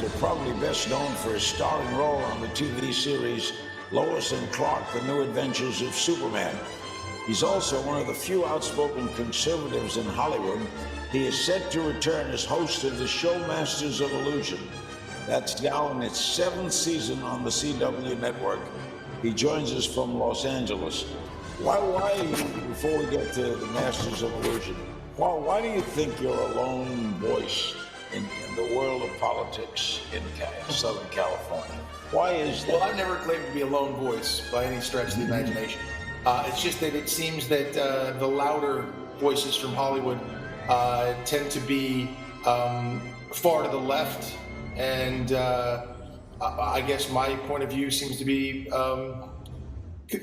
actor probably best known for his starring role on the TV series Lois and Clark, The New Adventures of Superman. He's also one of the few outspoken conservatives in Hollywood. He is set to return as host of the show Masters of Illusion. That's now in its 7th season on the CW network. He joins us from Los Angeles. Why, before we get to the Masters of Illusion, why do you think you're a lone voice in the world of politics in Southern California? Why is that? Well, I've never claimed to be a lone voice by any stretch of the imagination. It's just that it seems that the louder voices from Hollywood tend to be far to the left, and I guess my point of view seems to be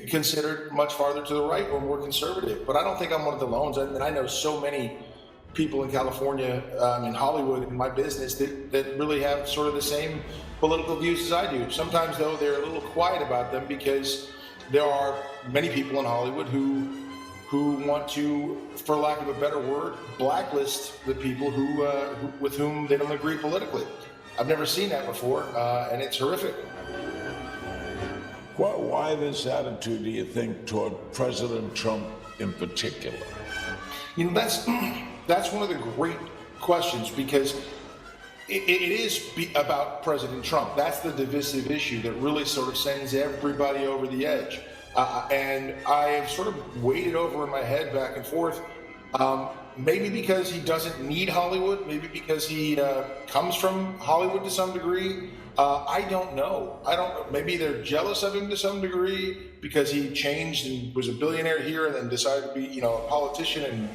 considered much farther to the right or more conservative. But I don't think I'm one of the lones. I mean, I know so many people in California, in Hollywood, in my business, that really have sort of the same political views as I do. Sometimes, though, they're a little quiet about them because there are many people in Hollywood who want to, for lack of a better word, blacklist the people who with whom they don't agree politically. I've never seen that before, and it's horrific. Why this attitude, do you think, toward President Trump in particular? You know, that's one of the great questions, because it is about President Trump. That's the divisive issue that really sort of sends everybody over the edge. And I have sort of waded over in my head back and forth. Maybe because he doesn't need Hollywood, maybe because he comes from Hollywood to some degree. I don't know. Maybe they're jealous of him to some degree because he changed and was a billionaire here and then decided to be, a politician and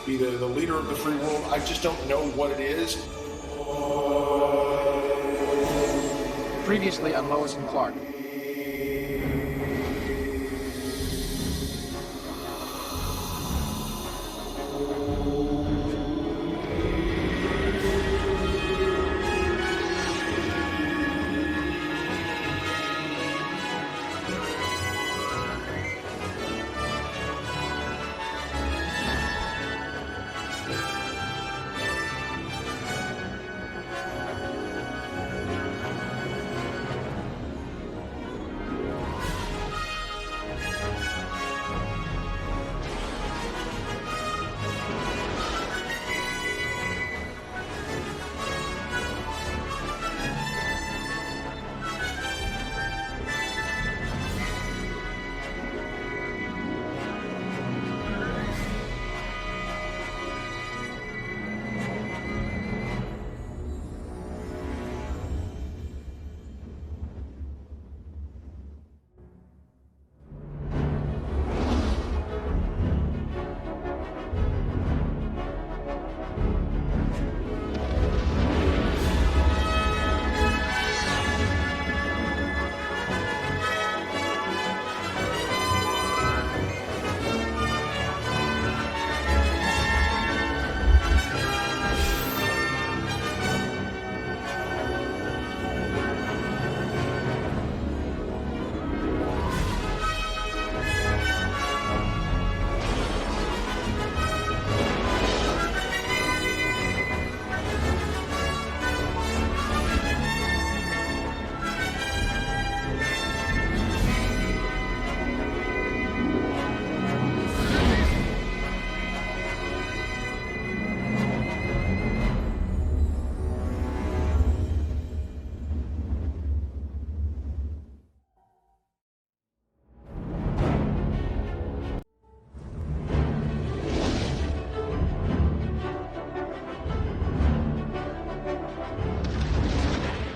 be the leader of the free world. I just don't know what it is. Previously on Lois and Clark.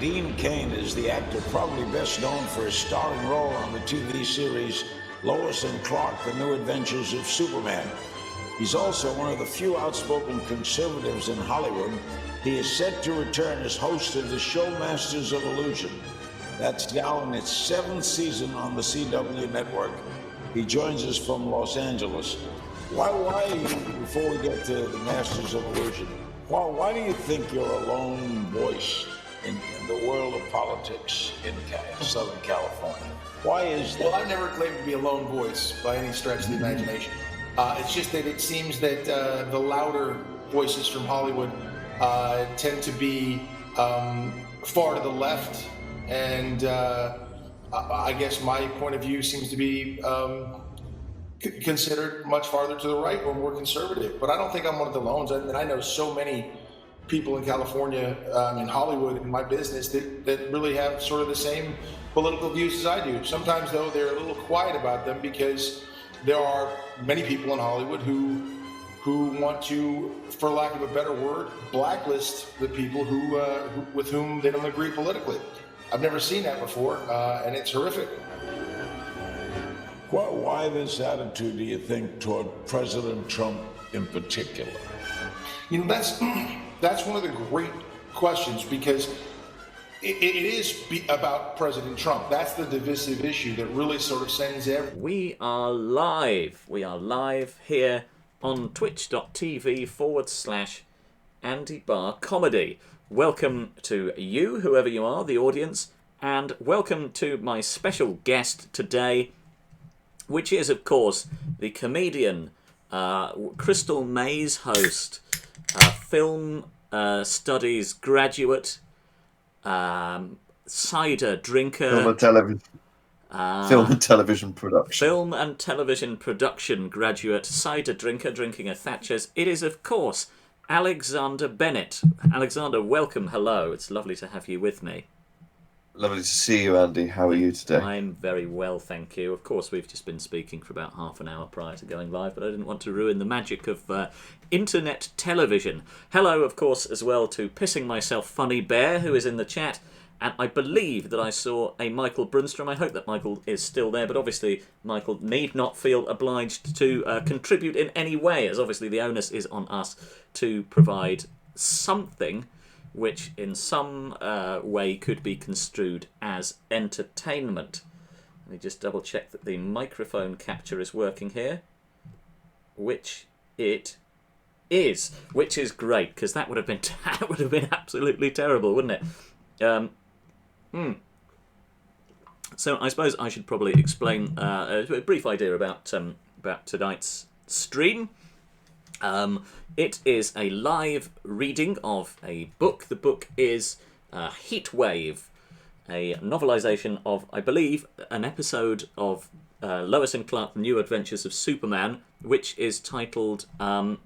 Dean Cain is the actor probably best known for his starring role on the TV series Lois and Clark, The New Adventures of Superman. He's also one of the few outspoken conservatives in Hollywood. He is set to return as host of the show Masters of Illusion. That's now in its 7th season on the CW network. He joins us from Los Angeles. Why, before we get to the Masters of Illusion, why do you think you're a lone voice in the world of politics in Southern California? Why is that? Well, I've never claimed to be a lone voice by any stretch of the imagination. It's just that it seems that the louder voices from Hollywood tend to be far to the left, and I guess my point of view seems to be considered much farther to the right or more conservative. But I don't think I'm one of the lones. I mean, I know so many people in California, in Hollywood, in my business, that really have sort of the same political views as I do. Sometimes, though, they're a little quiet about them because there are many people in Hollywood who want to, for lack of a better word, blacklist the people who with whom they don't agree politically. I've never seen that before, and it's horrific. Why this attitude, do you think, toward President Trump in particular? You know, that's one of the great questions, because it is about President Trump. That's the divisive issue that really sort of sends everyone. We are live. We are live here on twitch.tv/Andy Barr Comedy. Welcome to you, whoever you are, the audience, and welcome to my special guest today, which is, of course, the comedian, Crystal Mays host, film studies graduate, cider drinker, film and television production. Film and television production graduate, cider drinker, drinking a Thatcher's. It is, of course, Alexander Bennett. Alexander, welcome. Hello. It's lovely to have you with me. Lovely to see you, Andy. How are you today? I'm very well, thank you. Of course, we've just been speaking for about half an hour prior to going live, but I didn't want to ruin the magic of internet television. Hello, of course, as well to Pissing Myself Funny Bear, who is in the chat. And I believe that I saw a Michael Brunstrom. I hope that Michael is still there, but obviously Michael need not feel obliged to contribute in any way, as obviously the onus is on us to provide something which in some way could be construed as entertainment. Let me just double check that the microphone capture is working here, which it is, which is great, because that would have been absolutely terrible, wouldn't it? So I suppose I should probably explain a brief idea about tonight's stream. It is a live reading of a book. The book is Heatwave, a novelisation of, I believe, an episode of Lois and Clark, The New Adventures of Superman, which is titled The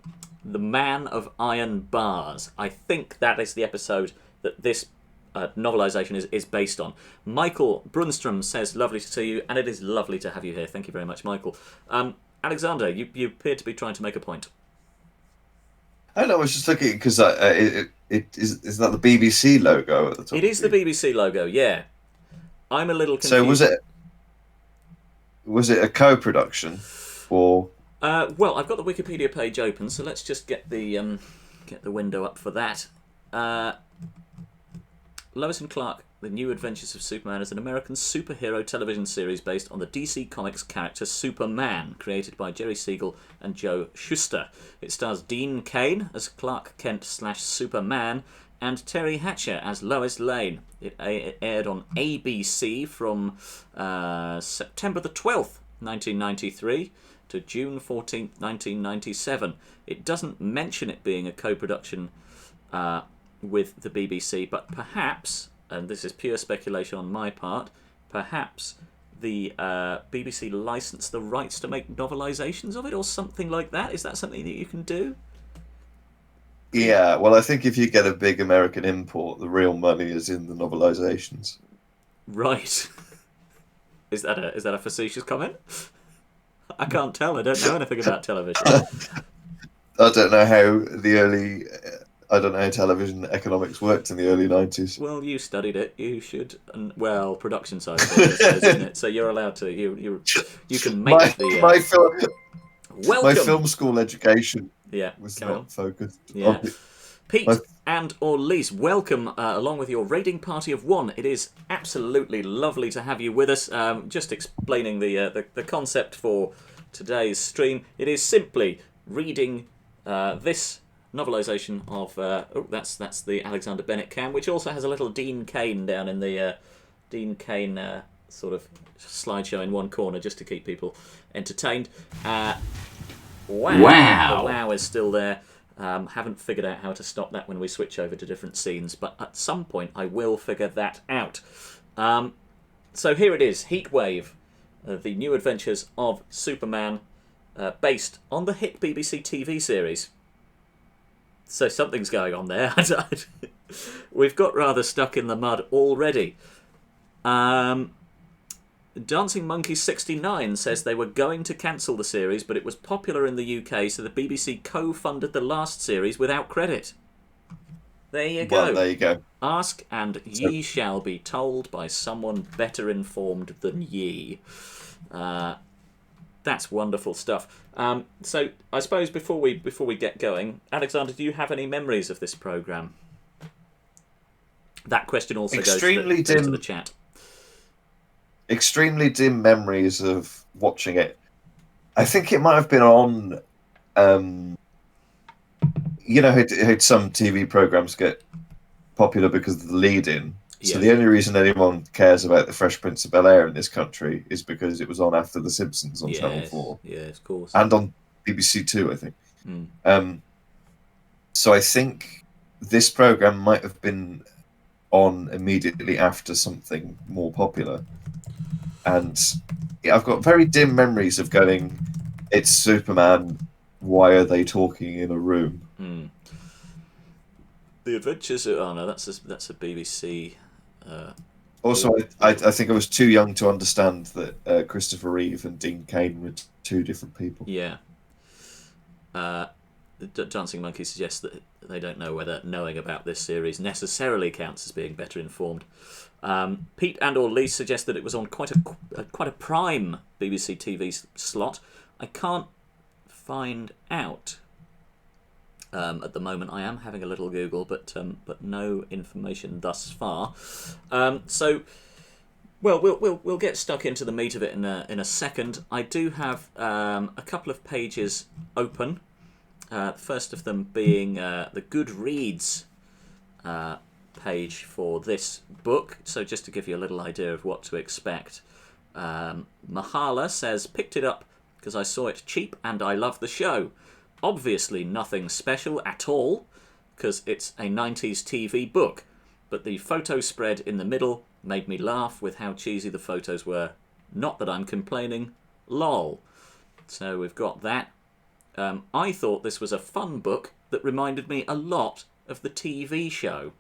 Man of Iron Bars. I think that is the episode that this novelisation is based on. Michael Brunstrom says, lovely to see you, and it is lovely to have you here. Thank you very much, Michael. Alexander, you appear to be trying to make a point. I know, I was just looking, because is that the BBC logo at the top? It is the BBC logo, yeah. I'm a little confused. So was it a co-production, or? Well, I've got the Wikipedia page open, so let's just get the window up for that. Lois and Clark, The New Adventures of Superman is an American superhero television series based on the DC Comics character Superman, created by Jerry Siegel and Joe Shuster. It stars Dean Cain as Clark Kent/Superman and Terry Hatcher as Lois Lane. It aired on ABC from September the 12th, 1993 to June 14th, 1997. It doesn't mention it being a co-production with the BBC, but perhaps, and this is pure speculation on my part, perhaps the BBC licensed the rights to make novelisations of it or something like that. Is that something that you can do? Yeah, well, I think if you get a big American import, the real money is in the novelisations. Right. Is that a facetious comment? I can't tell. I don't know anything about television. I don't know how television economics worked in the early 90s. Well, you studied it. You should. And, well, production side of it, isn't it? So you're allowed to. You can make my film school education. Yeah, was not focused. Yeah, Pete and or Lise, welcome along with your raiding party of one. It is absolutely lovely to have you with us. Just explaining the concept for today's stream. It is simply reading this novelisation of that's the Alexander Bennett cam, which also has a little Dean Cain down in the Dean Cain sort of slideshow in one corner just to keep people entertained. Wow. The wow is still there. Haven't figured out how to stop that when we switch over to different scenes, but at some point I will figure that out. So here it is, Heatwave, the new adventures of Superman, based on the hit BBC TV series. So something's going on there. We've got rather stuck in the mud already. Dancing Monkey 69 says they were going to cancel the series, but it was popular in the UK, so the BBC co-funded the last series without credit. There you go. Well, there you go. Ask and ye shall be told by someone better informed than ye. That's wonderful stuff. So I suppose before we get going, Alexander, do you have any memories of this programme? That question also goes to the chat. Extremely dim memories of watching it. I think it might have been on. You know how some TV programs get popular because of the lead-in. So the only reason anyone cares about the Fresh Prince of Bel-Air in this country is because it was on after The Simpsons on Channel 4. Yes, of course. And on BBC Two, I think. So I think this program might have been on immediately after something more popular. And I've got very dim memories of going, it's Superman, why are they talking in a room? The Adventures of... Oh no, that's a BBC... Also, I think I was too young to understand that Christopher Reeve and Dean Cain were two different people. Yeah. Dancing Monkey suggests that they don't know whether knowing about this series necessarily counts as being better informed. Pete and/or Lee suggest that it was on quite a prime BBC TV slot. I can't find out at the moment. I am having a little Google, but no information thus far. So, well, we'll get stuck into the meat of it in a second. I do have a couple of pages open. First of them being the Goodreads page for this book. So just to give you a little idea of what to expect. Mahala says, picked it up because I saw it cheap and I love the show. Obviously nothing special at all because it's a 90s TV book, but the photo spread in the middle made me laugh with how cheesy the photos were. Not that I'm complaining. Lol. So we've got that. I thought this was a fun book that reminded me a lot of the TV show.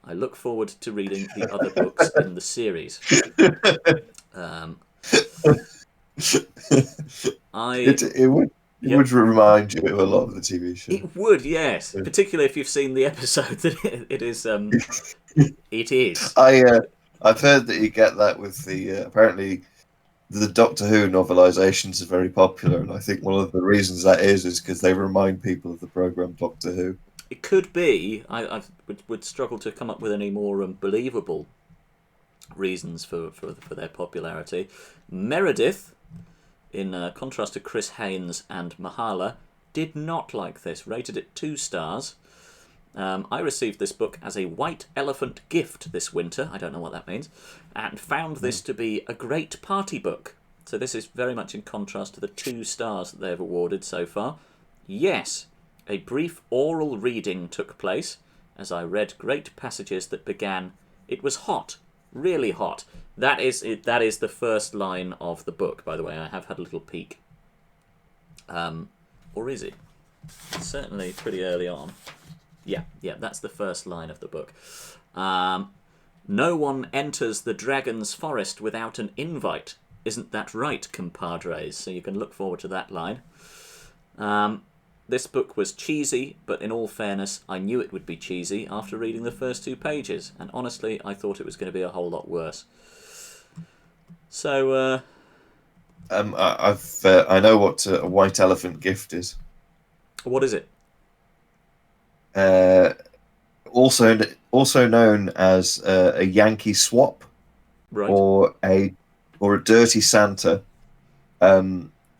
I look forward to reading the other books in the series. It would remind you of a lot of the TV show. It would, yes. Particularly if you've seen the episode that it is. It is. I've heard that you get that with the apparently the Doctor Who novelizations are very popular, and I think one of the reasons that is because they remind people of the program Doctor Who. It could be. I would struggle to come up with any more believable reasons for their popularity. Meredith, in contrast to Chris Haynes and Mahala, did not like this, rated it 2 stars. I received this book as a white elephant gift this winter, I don't know what that means, and found this to be a great party book. So this is very much in contrast to the 2 stars that they've awarded so far. Yes, a brief oral reading took place as I read great passages that began, "It was hot, really hot." That is the first line of the book, by the way. I have had a little peek. Or is it? It's certainly pretty early on. Yeah, that's the first line of the book. No one enters the dragon's forest without an invite. Isn't that right, compadres? So you can look forward to that line. This book was cheesy, but in all fairness, I knew it would be cheesy after reading the first 2 pages. And honestly, I thought it was going to be a whole lot worse. So, I know what a white elephant gift is. What is it? Also known as a Yankee swap, Right. or a dirty Santa.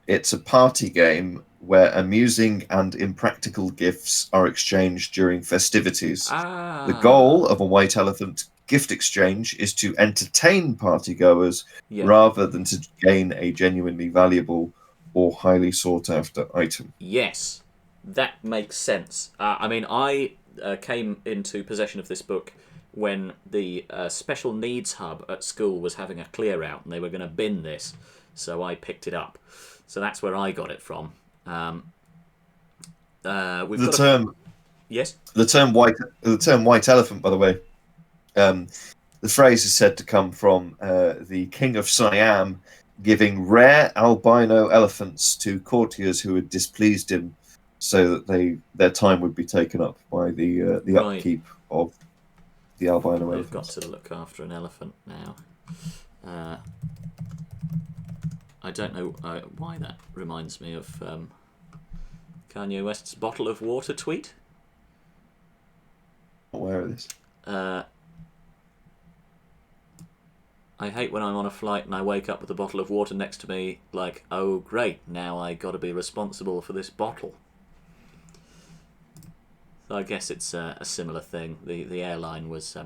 It's a party game where amusing and impractical gifts are exchanged during festivities. The goal of a white elephant gift exchange is to entertain partygoers rather than to gain a genuinely valuable or highly sought after item. Yes, that makes sense. I mean, I came into possession of this book when the special needs hub at school was having a clear out and they were going to bin this, so I picked it up. So that's where I got it from. Yes. The term white elephant, by the way. The phrase is said to come from the king of Siam giving rare albino elephants to courtiers who had displeased him, so that their time would be taken up by the Right. upkeep of the albino We've elephants. got to look after an elephant now. I don't know why that reminds me of Kanye West's bottle of water tweet. Not aware of this. I hate when I'm on a flight and I wake up with a bottle of water next to me, like, oh great, now I got to be responsible for this bottle. So I guess it's a similar thing. The airline was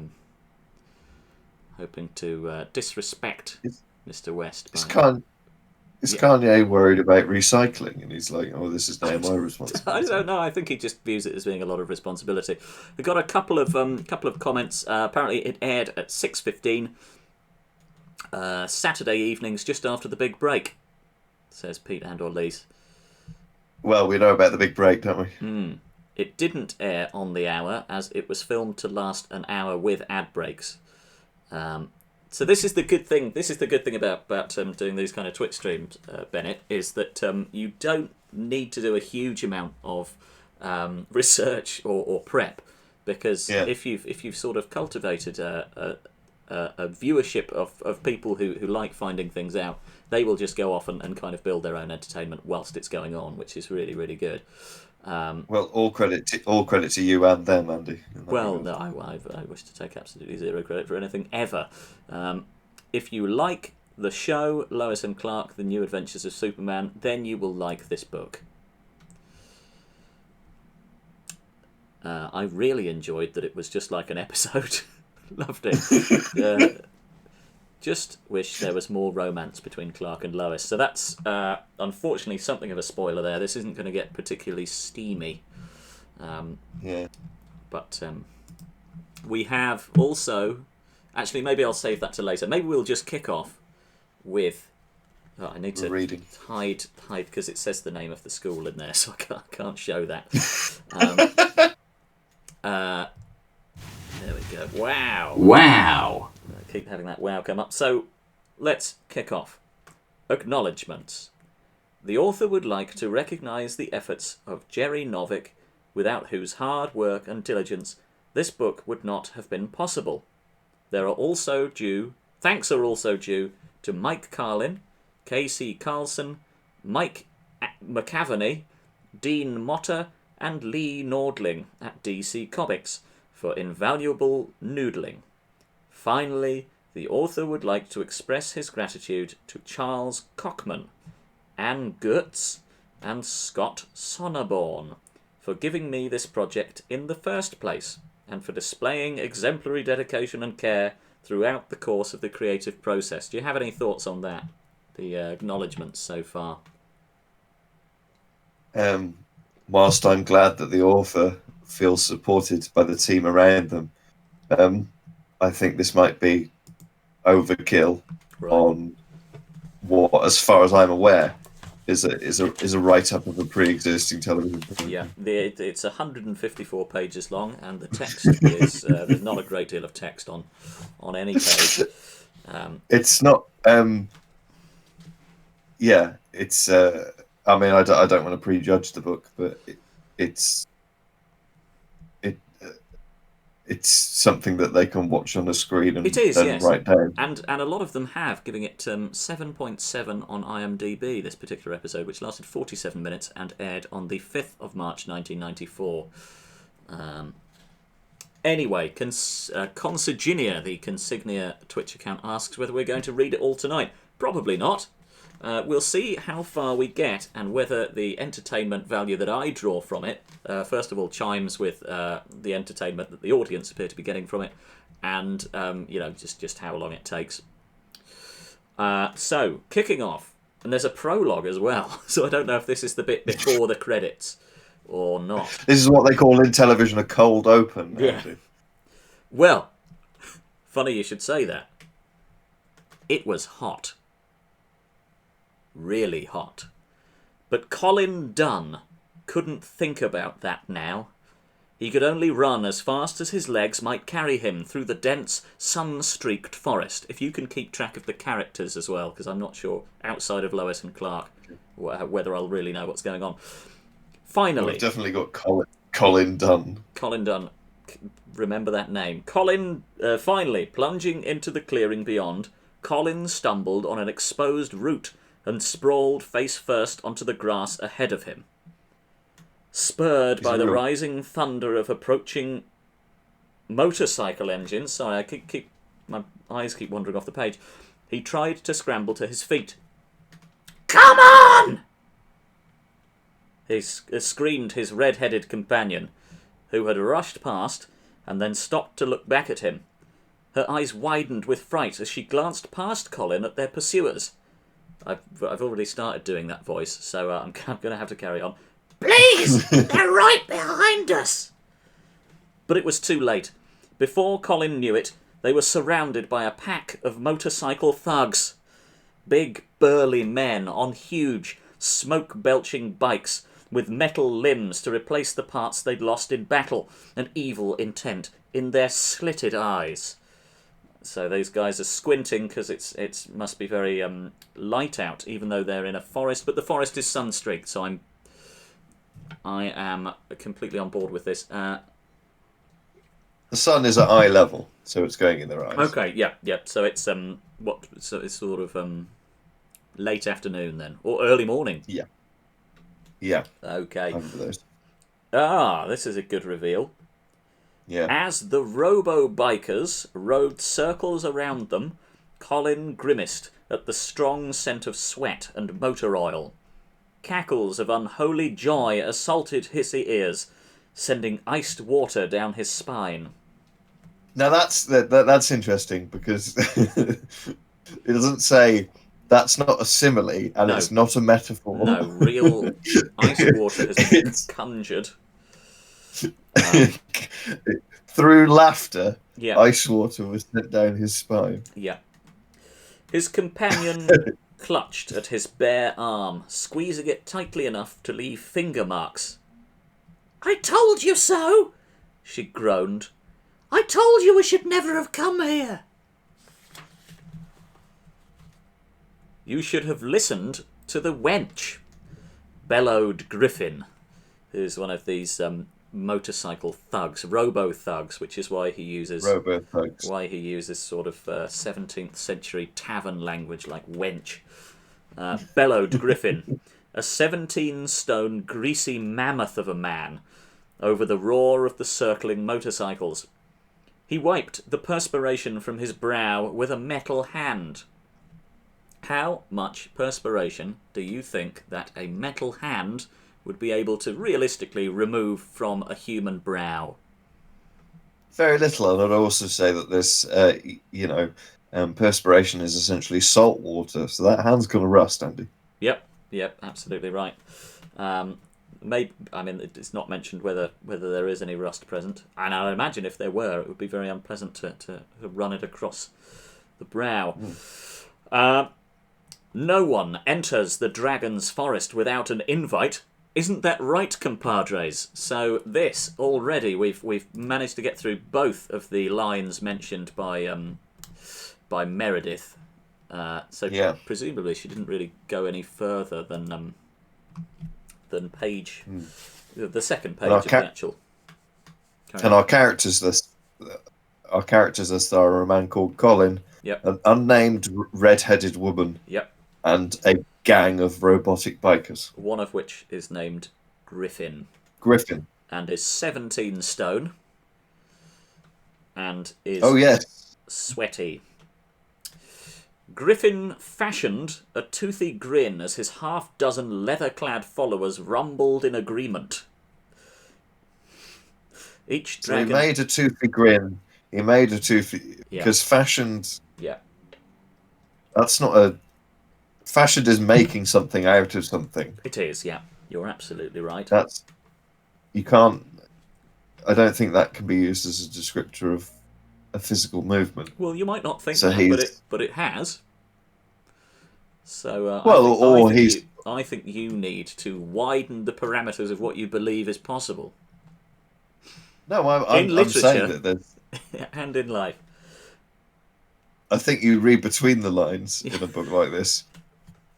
hoping to disrespect Mr. West. Is Kanye worried about recycling? And he's like, oh, this is now my responsibility. I don't know. I think he just views it as being a lot of responsibility. We got a couple of comments. Apparently, it aired at 6:15 Saturday evenings, just after the big break. Says Pete and or Lise. Well, we know about the big break, don't we? It didn't air on the hour, as it was filmed to last an hour with ad breaks. So this is the good thing. This is the good thing about doing these kind of Twitch streams, Bennett, is that you don't need to do a huge amount of research or prep, because if you've sort of cultivated a viewership of people who like finding things out, they will just go off and kind of build their own entertainment whilst it's going on, which is really, really good. Well, all credit to you and them, Andy. Well, no, I wish to take absolutely zero credit for anything ever. If you like the show Lois and Clark: The New Adventures of Superman, then you will like this book. I really enjoyed that it was just like an episode. Loved it. Just wish there was more romance between Clark and Lois. So that's unfortunately something of a spoiler there. This isn't going to get particularly steamy. But we have also... Actually, maybe I'll save that to later. Maybe we'll just kick off with... Oh, I need to hide because it says the name of the school in there, so I can't show that. There we go. Wow. I keep having that wow come up. So, let's kick off. Acknowledgements. The author would like to recognise the efforts of Jerry Novick, without whose hard work and diligence this book would not have been possible. Thanks are also due to Mike Carlin, K.C. Carlson, Mike McAvaney, Dean Motter, and Lee Nordling at DC Comics for invaluable noodling. Finally, the author would like to express his gratitude to Charles Cockman, Anne Goetz, and Scott Sonneborn for giving me this project in the first place, and for displaying exemplary dedication and care throughout the course of the creative process. Do you have any thoughts on that? The acknowledgements so far? Whilst I'm glad that the author feels supported by the team around them, I think this might be overkill on what, as far as I'm aware, is a write-up of a pre-existing television program. Yeah, it's 154 pages long, and the text is there's not a great deal of text on any page. It's not. It's. I mean, I don't want to prejudge the book, but it's something that they can watch on the screen and then write down. And a lot of them have, giving it 7.7 on IMDb, this particular episode, which lasted 47 minutes and aired on the 5th of March 1994. Anyway, Consignia, the Consignia Twitch account, asks whether we're going to read it all tonight. Probably not. We'll see how far we get and whether the entertainment value that I draw from it, first of all, chimes with the entertainment that the audience appear to be getting from it, and just how long it takes. So, kicking off, and there's a prologue as well, so I don't know if this is the bit before the credits. or not. This is what they call in television a cold open. Yeah. Andy. Well, funny you should say that. It was hot. Really hot. But Colin Dunn couldn't think about that now. He could only run as fast as his legs might carry him through the dense, sun-streaked forest. If you can keep track of the characters as well, because I'm not sure, outside of Lois and Clark, whether I'll really know what's going on. Finally... We've definitely got Colin Dunn. Colin Dunn. Remember that name. Finally, plunging into the clearing beyond, Colin stumbled on an exposed root and sprawled face first onto the grass ahead of him. Spurred by the rising thunder of approaching motorcycle engines, sorry, I my eyes keep wandering off the page, he tried to scramble to his feet. Come on! He screamed his red-headed companion, who had rushed past and then stopped to look back at him. Her eyes widened with fright as she glanced past Colin at their pursuers. I've already started doing that voice, so I'm going to have to carry on. Please! They're right behind us! But it was too late. Before Colin knew it, they were surrounded by a pack of motorcycle thugs. Big, burly men on huge, smoke-belching bikes with metal limbs to replace the parts they'd lost in battle, and evil intent in their slitted eyes. So those guys are squinting because it must be very light out, even though they're in a forest. But the forest is sun-streaked, so I am completely on board with this. The sun is at eye level, so it's going in their eyes. Okay, yeah. So it's So it's sort of late afternoon then, or early morning. Yeah. Okay. I remember those. This is a good reveal. Yeah. As the robo-bikers rode circles around them, Colin grimaced at the strong scent of sweat and motor oil. Cackles of unholy joy assaulted his ears, sending iced water down his spine. Now that's interesting because it doesn't say that's not a simile and No. it's not a metaphor. No, real ice water has been conjured. Through laughter, Yeah. ice water was sent down his spine. Yeah. His companion clutched at his bare arm, squeezing it tightly enough to leave finger marks. I told you so, she groaned. I told you we should never have come here. You should have listened to the wench, bellowed Griffin, who's one of these motorcycle thugs, robo-thugs, which is why he uses Robo-thugs. why he uses sort of 17th century tavern language like wench. Bellowed Griffin, a 17-stone greasy mammoth of a man, over the roar of the circling motorcycles. He wiped the perspiration from his brow with a metal hand. How much perspiration do you think that a metal hand would be able to realistically remove from a human brow? Very little, and I'd also say that this, perspiration is essentially salt water, so that hand's going to rust, Andy. Yep, absolutely right. It's not mentioned whether there is any rust present, and I imagine if there were, it would be very unpleasant to run it across the brow. No one enters the dragon's forest without an invite. Isn't that right, compadres? So this already we've managed to get through both of the lines mentioned by Meredith. Presumably she didn't really go any further than page the second page of the actual. And our characters list are a man called Colin, an unnamed red-headed woman, and a gang of robotic bikers. One of which is named Griffin. And is 17 stone. And is sweaty. Griffin fashioned a toothy grin as his half-dozen leather-clad followers rumbled in agreement. Each dragon... So he made a toothy grin. Because fashioned... Yeah. That's not a... Fashioned is making something out of something. It is, yeah. You're absolutely right. That's you can't. I don't think that can be used as a descriptor of a physical movement. Well, you might not think So that, but it has. So I think you need to widen the parameters of what you believe is possible. No, I'm saying that there's. And in life. I think you read between the lines in a book like this.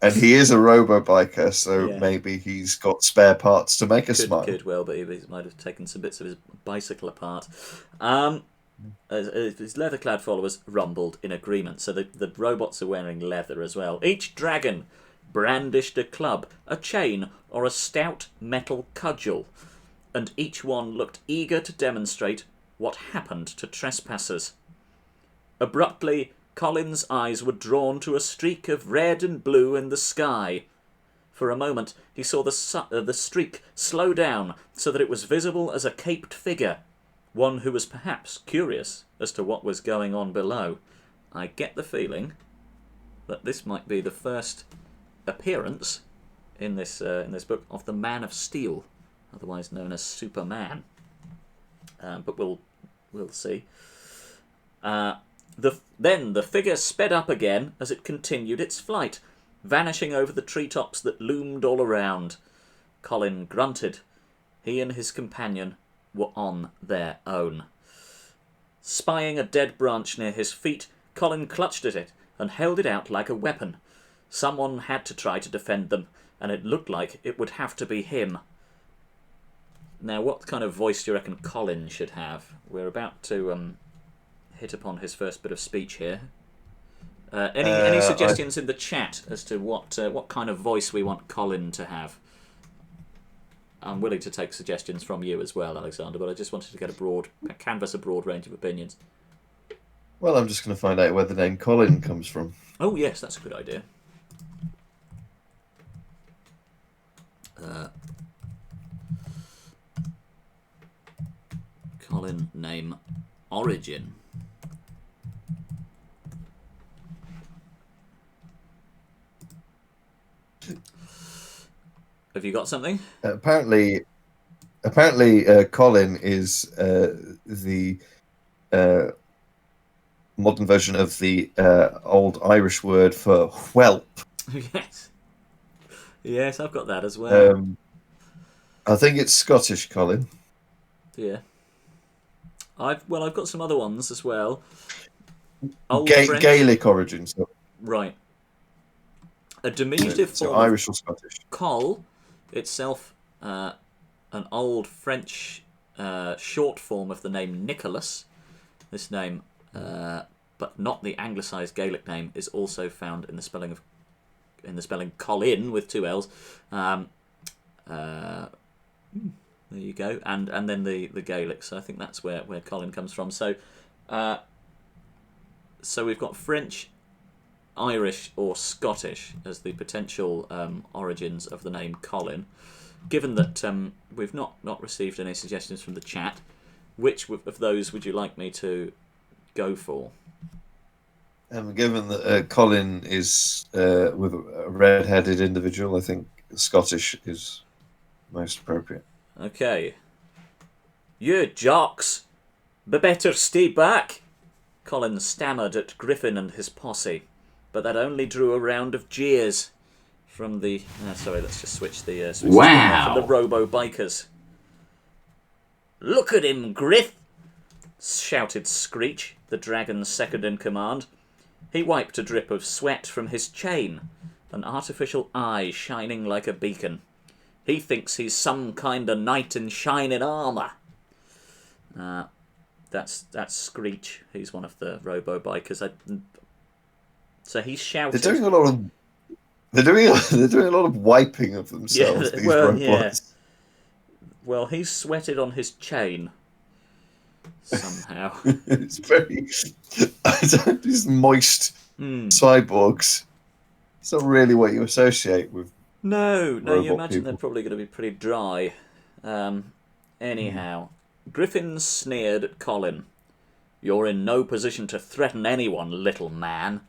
And he is a robo-biker, so maybe he's got spare parts to make us smile. Could well be. He might have taken some bits of his bicycle apart. His leather-clad followers rumbled in agreement. So the robots are wearing leather as well. Each dragon brandished a club, a chain, or a stout metal cudgel. And each one looked eager to demonstrate what happened to trespassers. Abruptly, Colin's eyes were drawn to a streak of red and blue in the sky. For a moment, he saw the streak slow down so that it was visible as a caped figure, one who was perhaps curious as to what was going on below. I get the feeling that this might be the first appearance in this book of the Man of Steel, otherwise known as Superman. But we'll see. Then the figure sped up again as it continued its flight, vanishing over the treetops that loomed all around. Colin grunted. He and his companion were on their own. Spying a dead branch near his feet, Colin clutched at it and held it out like a weapon. Someone had to try to defend them, and it looked like it would have to be him. Now, what kind of voice do you reckon Colin should have? We're about to hit upon his first bit of speech here. Any suggestions in the chat as to what kind of voice we want Colin to have? I'm willing to take suggestions from you as well, Alexander, but I just wanted to get canvass a broad range of opinions. Well, I'm just going to find out where the name Colin comes from. Oh, yes, that's a good idea. Colin name origin. Have you got something? Apparently, Colin is the modern version of the old Irish word for whelp. Yes, I've got that as well. I think it's Scottish, Colin. Yeah. I've got some other ones as well. Gaelic origins. Right. A diminutive form. So Irish or Scottish. Col itself, an old French short form of the name Nicholas. This name, but not the anglicised Gaelic name, is also found in the spelling Colin with two L's. There you go, and then the Gaelic. So I think that's where Colin comes from. So, so we've got French, Irish, or Scottish as the potential origins of the name Colin. Given that we've not received any suggestions from the chat, which of those would you like me to go for? Given that Colin is with a red-headed individual, I think Scottish is most appropriate. Okay. You jocks, be better stay back. Colin stammered at Griffin and his posse, but that only drew a round of jeers from the... sorry, let's just switch the... Wow! From the robo-bikers. Look at him, Griff! Shouted Screech, the dragon's second-in-command. He wiped a drip of sweat from his chain, an artificial eye shining like a beacon. He thinks he's some kind of knight in shining armour. That's Screech. He's one of the robo-bikers. So he's shouting. They're doing a lot of wiping of themselves. These robots. Yeah. Well, he's sweated on his chain somehow. It's very these moist cyborgs. It's not really what you associate with. No, you imagine people. they're probably going to be pretty dry. Anyhow, Griffin sneered at Colin. You're in no position to threaten anyone, little man.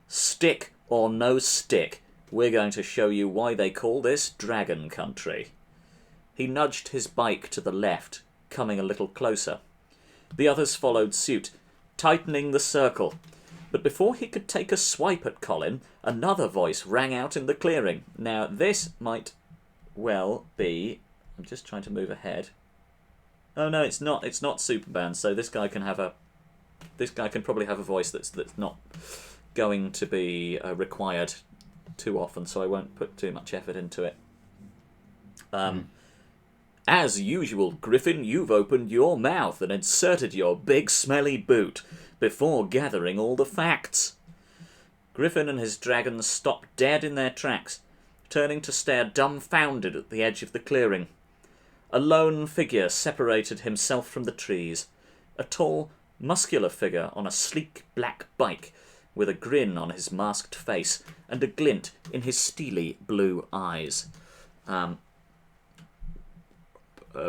Stick or no stick, we're going to show you why they call this Dragon Country. He nudged his bike to the left, coming a little closer. The others followed suit, tightening the circle. But before he could take a swipe at Colin, another voice rang out in the clearing. Now, this might well be... I'm just trying to move ahead. Oh, no, it's not. It's not Superman, so this guy can have a... This guy can probably have a voice that's not going to be required too often, so I won't put too much effort into it. As usual, Griffin, you've opened your mouth and inserted your big smelly boot before gathering all the facts. Griffin and his dragons stopped dead in their tracks, turning to stare dumbfounded at the edge of the clearing. A lone figure separated himself from the trees, a tall, muscular figure on a sleek black bike, with a grin on his masked face and a glint in his steely blue eyes.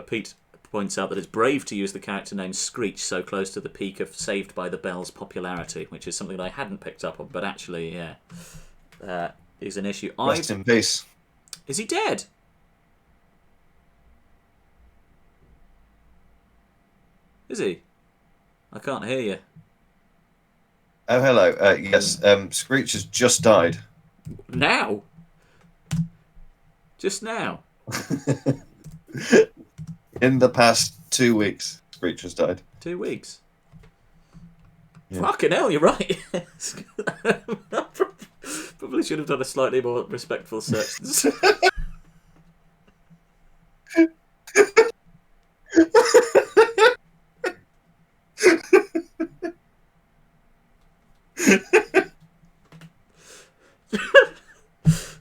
Pete points out that it's brave to use the character name Screech so close to the peak of Saved by the Bell's popularity, which is something that I hadn't picked up on, but actually, yeah, is an issue. Rest in peace. Is he dead? Is he? I can't hear you. Oh, hello. Yes, Screech has just died. Now? Just now? In the past 2 weeks, Screech has died. 2 weeks? Yeah. Fucking hell, you're right. Probably should have done a slightly more respectful search.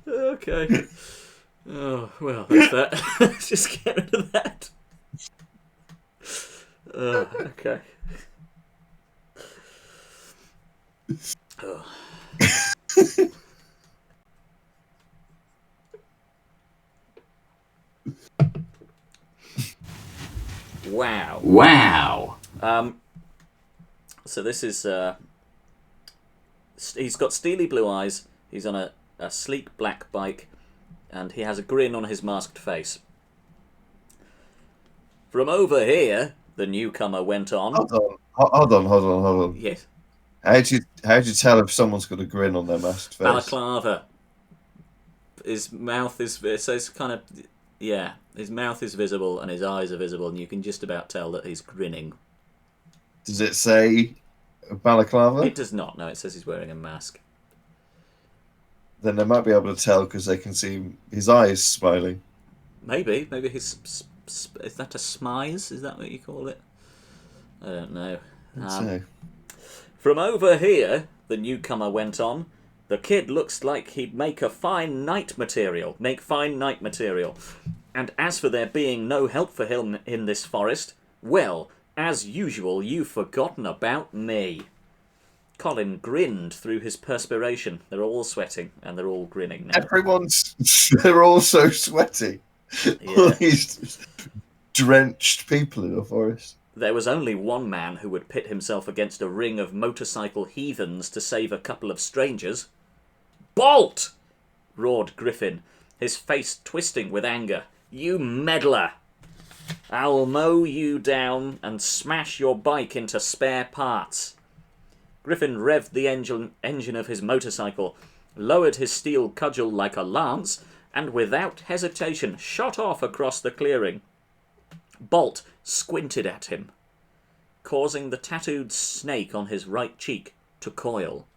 Okay. Oh, well, that's that. Let's just get rid of that. Okay. Oh. Wow. Wow. So this is... he's got steely blue eyes. He's on a sleek black bike. And he has a grin on his masked face. From over here, the newcomer went on. Hold on. Yes. How do you tell if someone's got a grin on their masked face? Balaclava. His mouth is... So it's kind of... Yeah. His mouth is visible and his eyes are visible, and you can just about tell that he's grinning. Does it say balaclava? It does not. No, it says he's wearing a mask. Then they might be able to tell because they can see his eyes smiling. Maybe his... Is that a smize? Is that what you call it? I don't know. From over here, the newcomer went on, the kid looks like he'd make fine night material. And as for there being no help for him in this forest, well, as usual, you've forgotten about me. Colin grinned through his perspiration. They're all sweating, and they're all grinning now. They're all so sweaty. Yeah. All these drenched people in the forest. There was only one man who would pit himself against a ring of motorcycle heathens to save a couple of strangers. Bolt! Roared Griffin, his face twisting with anger. You meddler! I'll mow you down and smash your bike into spare parts. Griffin revved the engine of his motorcycle, lowered his steel cudgel like a lance, and without hesitation shot off across the clearing. Bolt squinted at him, causing the tattooed snake on his right cheek to coil.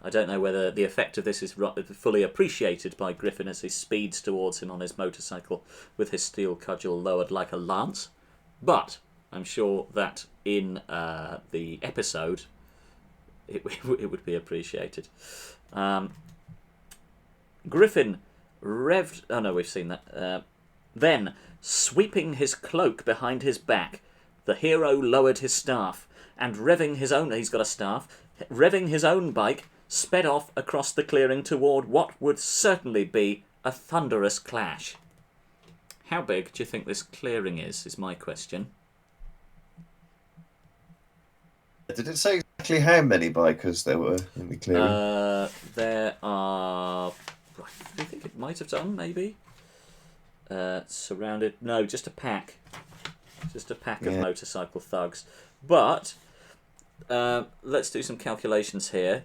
I don't know whether the effect of this is fully appreciated by Griffin as he speeds towards him on his motorcycle with his steel cudgel lowered like a lance, but I'm sure that in the episode it would be appreciated. Griffin revved... Oh no, we've seen that. Then, sweeping his cloak behind his back, the hero lowered his staff, and revving his own... He's got a staff. Revving his own bike, sped off across the clearing toward what would certainly be a thunderous clash. How big do you think this clearing is my question. Did it say exactly how many bikers there were in the clearing? There are... I think it might have done, maybe. surrounded. No, just a pack. Just a pack of motorcycle thugs. But let's do some calculations here.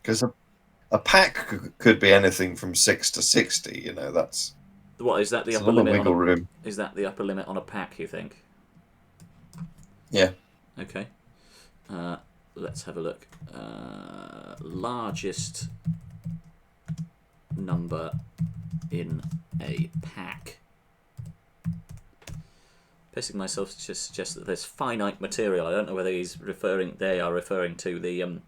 Because a pack could be anything from 6 to 60. You know, that's what is that the a upper lot of limit? wiggle room. Is that the upper limit on a pack? You think? Yeah. Okay. Let's have a look. Largest number in a pack. Pissing myself to just suggest that there's finite material. I don't know whether they are referring to the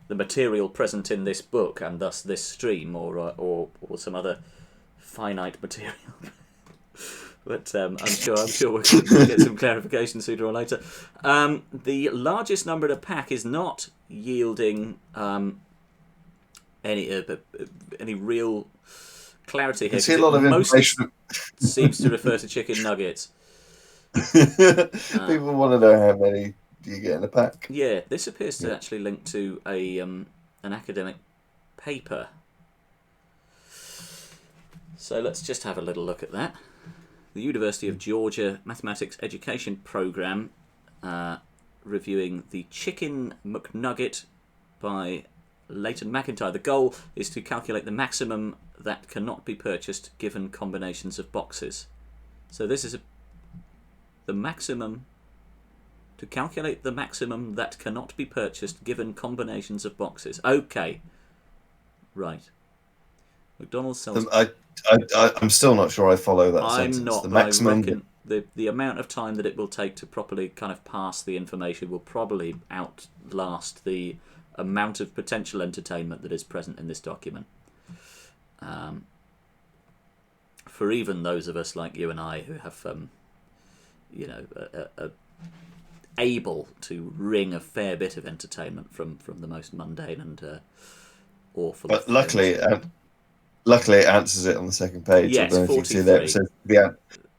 material present in this book and thus this stream, or some other finite material. But I'm sure we'll get some clarification sooner or later. The largest number in a pack is not yielding any real clarity here. I see a lot of information. Seems to refer to chicken nuggets. People want to know how many do you get in a pack. Yeah, this appears to actually link to an academic paper. So let's just have a little look at that. The University of Georgia Mathematics Education Programme reviewing the Chicken McNugget by Leighton McIntyre. The goal is to calculate the maximum that cannot be purchased given combinations of boxes. So this is the maximum, to calculate the maximum that cannot be purchased given combinations of boxes. Okay. Right. McDonald's sells... I'm still not sure I follow that sentence. I'm not, the but maximum... I reckon the amount of time that it will take to properly kind of pass the information will probably outlast the amount of potential entertainment that is present in this document. For even those of us like you and I who have, able to wring a fair bit of entertainment from the most mundane and awful. But luckily it answers it on the second page. Yes, I don't know if you 43. can see there. It says,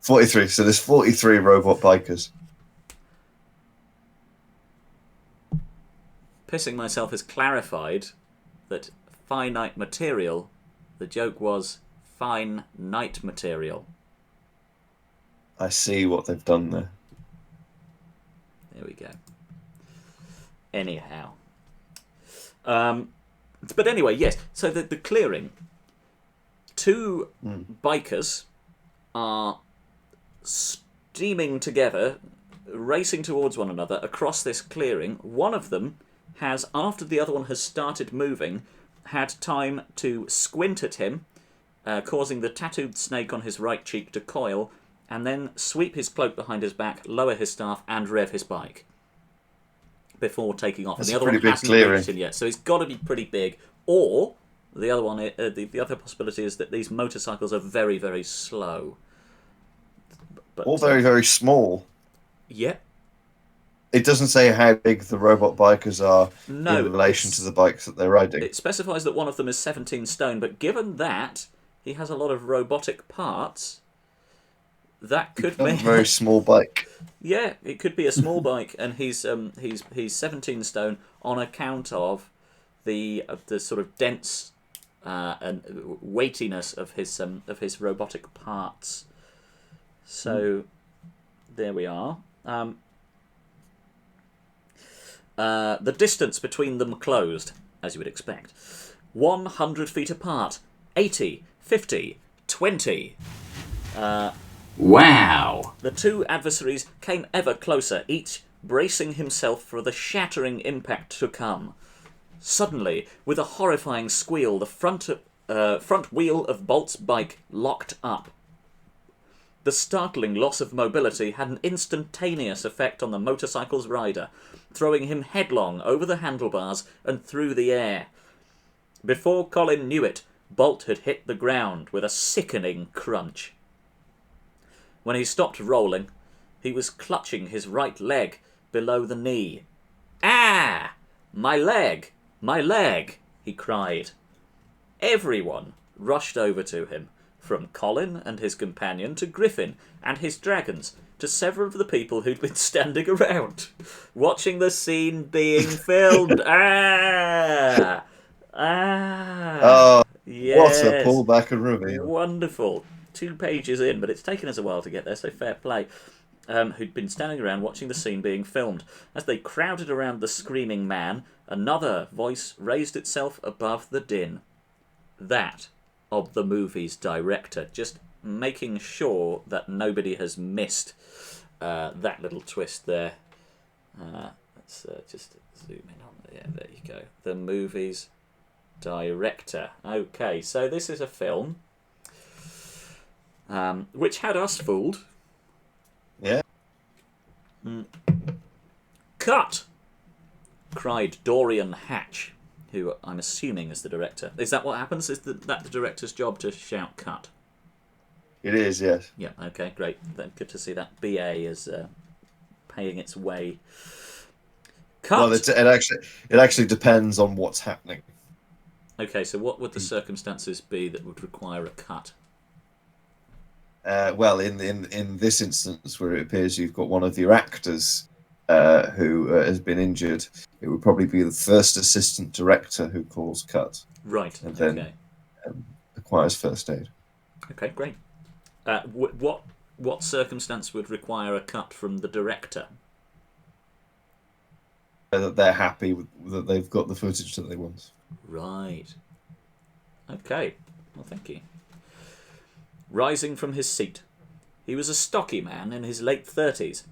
43. So there's 43 robot bikers. Pissing myself has clarified that finite material, the joke was fine night material. I see what they've done there. There we go. Anyhow. But anyway, yes. So the clearing. Two bikers are steaming together, racing towards one another across this clearing. One of them has, after the other one has started moving, had time to squint at him, causing the tattooed snake on his right cheek to coil, and then sweep his cloak behind his back, lower his staff, and rev his bike before taking off. That's and the other one hasn't reached him yet, so it's got to be pretty big. Or the other one, the other possibility is that these motorcycles are very, very slow. But, all very, very small. Yep. It doesn't say how big the robot bikers are in relation to the bikes that they're riding. It specifies that one of them is 17 stone, but given that he has a lot of robotic parts, that could be a very small bike. Yeah, it could be a small bike, and he's 17 stone on account of the sort of dense and weightiness of his robotic parts. So there we are. The distance between them closed, as you would expect. 100 feet apart. 80, 50, 20. Wow! The two adversaries came ever closer, each bracing himself for the shattering impact to come. Suddenly, with a horrifying squeal, the front wheel of Bolt's bike locked up. The startling loss of mobility had an instantaneous effect on the motorcycle's rider, throwing him headlong over the handlebars and through the air. Before Colin knew it, Bolt had hit the ground with a sickening crunch. When he stopped rolling, he was clutching his right leg below the knee. "Ah! My leg! My leg!" he cried. Everyone rushed over to him, from Colin and his companion to Griffin and his dragons, to several of the people who'd been standing around, watching the scene being filmed. Ah! Ah, What a yes. pullback and reveal. Wonderful. 2 pages in, but it's taken us a while to get there, so fair play. Who'd been standing around watching the scene being filmed. As they crowded around the screaming man, another voice raised itself above the din. That of the movie's director. Just making sure that nobody has missed that little twist there. Let's just zoom in on it. Yeah, there you go. The movie's director. Okay, so this is a film which had us fooled. Yeah. Cut! Cried Dorian Hatch, who I'm assuming is the director. Is that what happens? Is that the director's job to shout cut? It is, yes. Yeah, okay, great. Then good to see that BA is paying its way. Cut! Well, it actually depends on what's happening. Okay, so what would the circumstances be that would require a cut? Well, in this instance, where it appears you've got one of your actors who has been injured, it would probably be the first assistant director who calls cut. Right, and then okay. Requires first aid. Okay, great. What circumstance would require a cut from the director? That they're happy that they've got the footage that they want. Right. Okay. Well, thank you. Rising from his seat, he was a stocky man in his late 30s.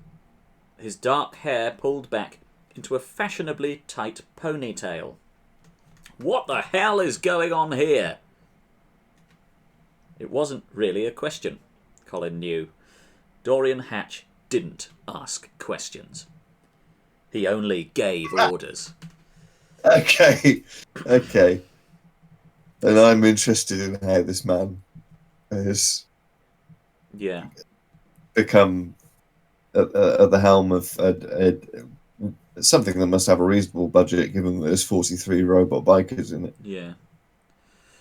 His dark hair pulled back into a fashionably tight ponytail. What the hell is going on here? It wasn't really a question, Colin knew. Dorian Hatch didn't ask questions. He only gave orders. Okay. And I'm interested in how this man has become at the helm of something that must have a reasonable budget, given that there's 43 robot bikers in it. Yeah.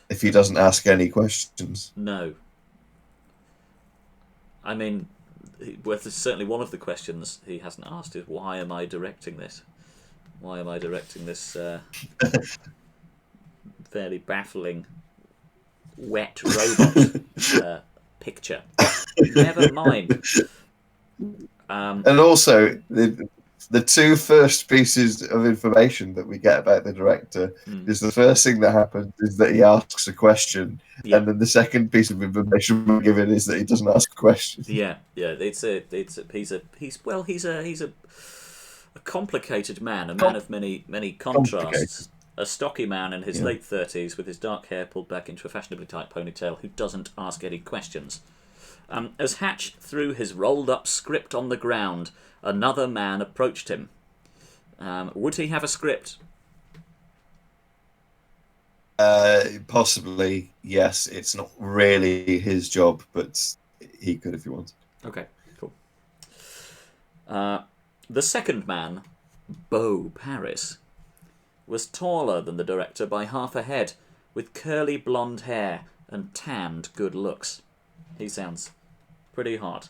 If he doesn't ask any questions. No. I mean, certainly one of the questions he hasn't asked is, why am I directing this? Why am I directing this fairly baffling wet robot picture? Never mind. And also, the two first pieces of information that we get about the director is the first thing that happens is that he asks a question, and then the second piece of information we're given is that he doesn't ask a question. Yeah. He's a complicated man, a man of many contrasts. A stocky man in his late 30s with his dark hair pulled back into a fashionably tight ponytail who doesn't ask any questions. As Hatch threw his rolled-up script on the ground, another man approached him. Would he have a script? Possibly, yes. It's not really his job, but he could if he wanted. Okay, cool. The second man, Beau Paris, was taller than the director by half a head, with curly blonde hair and tanned good looks. He sounds pretty hot.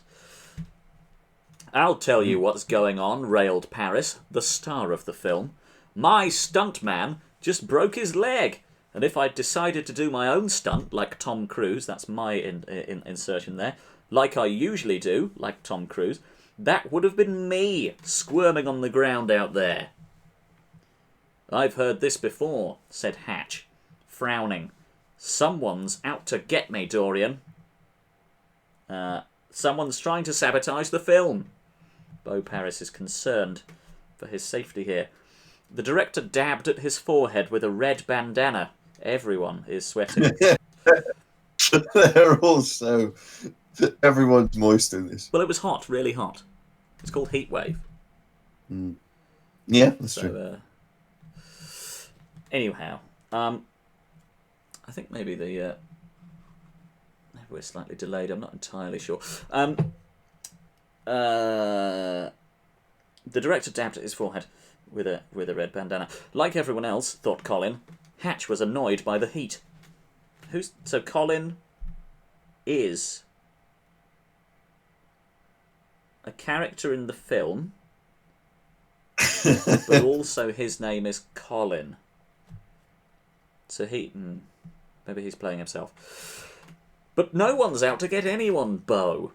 I'll tell you what's going on, railed Paris, the star of the film. My stuntman just broke his leg, and if I'd decided to do my own stunt, like Tom Cruise, that's my insertion there, like I usually do, like Tom Cruise, that would have been me squirming on the ground out there. I've heard this before, said Hatch, frowning. Someone's out to get me, Dorian. Someone's trying to sabotage the film. Beau Paris is concerned for his safety here. The director dabbed at his forehead with a red bandana. Everyone is sweating. They're also... Everyone's moist in this. Well, it was hot, really hot. It's called heat wave. Yeah, that's true. Anyhow, I think maybe maybe we're slightly delayed. I'm not entirely sure. The director dabbed at his forehead with a red bandana. Like everyone else, thought Colin, Hatch was annoyed by the heat. So Colin is a character in the film, but also his name is Colin. So maybe he's playing himself. But no one's out to get anyone, Bo,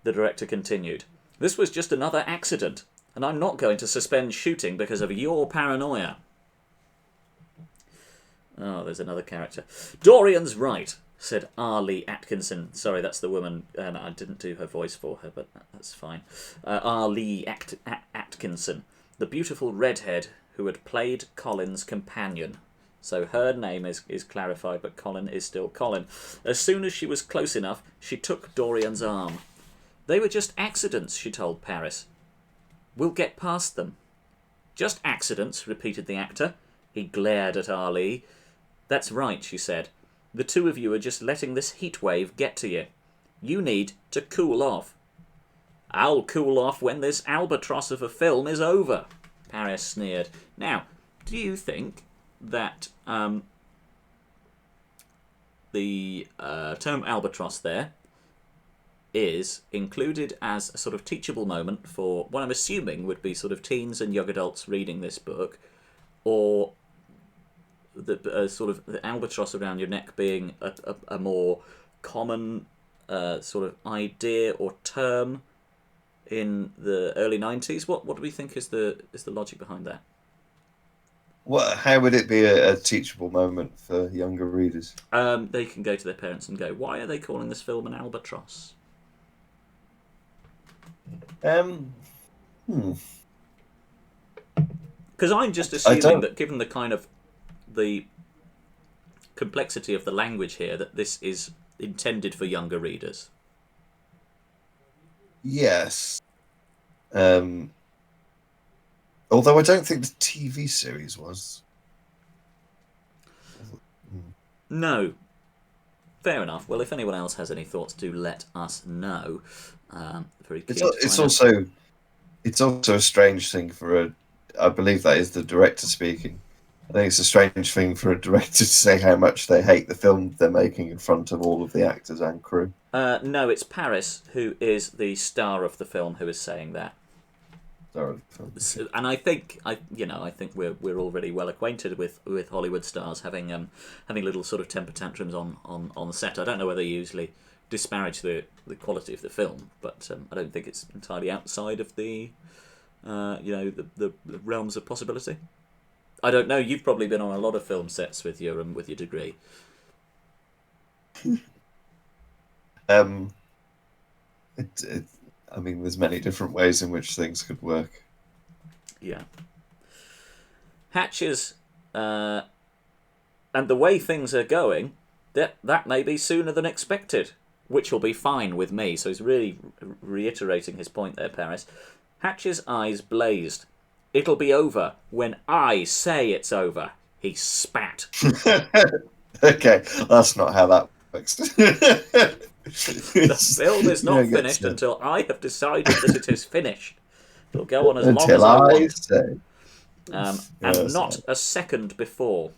the director continued. This was just another accident, and I'm not going to suspend shooting because of your paranoia. Oh, there's another character. Dorian's right, said R. Lee Atkinson. Sorry, that's the woman. I didn't do her voice for her, but that's fine. R. Lee Atkinson, the beautiful redhead who had played Colin's companion. So her name is clarified, but Colin is still Colin. As soon as she was close enough, she took Dorian's arm. They were just accidents, she told Paris. We'll get past them. Just accidents, repeated the actor. He glared at R. Lee. That's right, she said. The two of you are just letting this heat wave get to you. You need to cool off. I'll cool off when this albatross of a film is over, Paris sneered. Now, do you think that the term albatross there is included as a sort of teachable moment for what I'm assuming would be sort of teens and young adults reading this book, or the sort of the albatross around your neck being a more common sort of idea or term in the early 90s? What do we think is the logic behind that? How would it be a teachable moment for younger readers? They can go to their parents and go, why are they calling this film an albatross? Because I'm just assuming that given the kind of the complexity of the language here, that this is intended for younger readers. Yes. Although I don't think the TV series was. No. Fair enough. Well, if anyone else has any thoughts, do let us know. Very keen it's also a strange thing for I believe that is the director speaking. I think it's a strange thing for a director to say how much they hate the film they're making in front of all of the actors and crew. No, it's Paris, who is the star of the film, who is saying that. And I think we're already well acquainted with Hollywood stars having little sort of temper tantrums on the set. I don't know whether they usually disparage the quality of the film, but I don't think it's entirely outside of the the realms of possibility. I don't know. You've probably been on a lot of film sets with your degree. I mean, there's many different ways in which things could work. Yeah. Hatches, and the way things are going, that may be sooner than expected, which will be fine with me. So he's really reiterating his point there, Paris. Hatch's eyes blazed. It'll be over when I say it's over. He spat. Okay, that's not how that works. The film is not finished until I have decided that it is finished. It'll go on as long as I want. Say. And not a second before.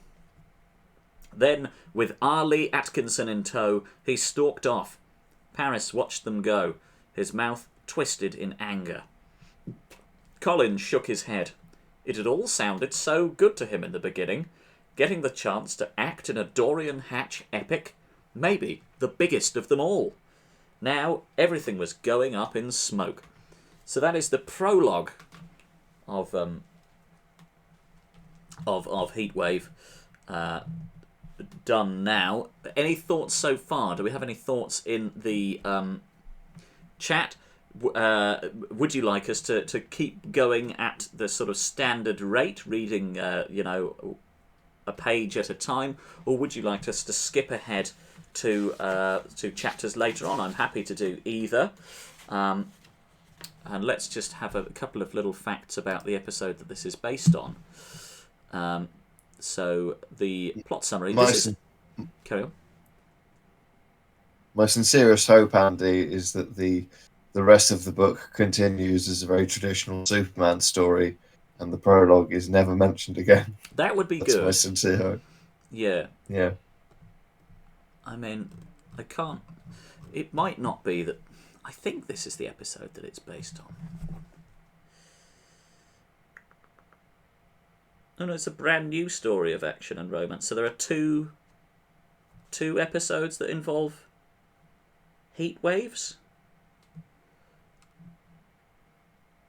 Then, with R. Lee Atkinson in tow, he stalked off. Paris watched them go, his mouth twisted in anger. Colin shook his head. It had all sounded so good to him in the beginning. Getting the chance to act in a Dorian Hatch epic, maybe the biggest of them all. Now everything was going up in smoke. So that is the prologue of Heatwave done now. Any thoughts so far? Do we have any thoughts in the chat? Would you like us to keep going at the sort of standard rate, reading a page at a time, or would you like us to skip ahead to chapters later on? I'm happy to do either. And let's just have a couple of little facts about the episode that this is based on. So the plot summary. Carry on. My sincerest hope, Andy, is that the rest of the book continues as a very traditional Superman story, and the prologue is never mentioned again. That would be That's good. My sincere hope. Yeah. Yeah. I mean, I can't. It might not be that. I think this is the episode that it's based on. No, it's a brand new story of action and romance. So there are two episodes that involve heat waves.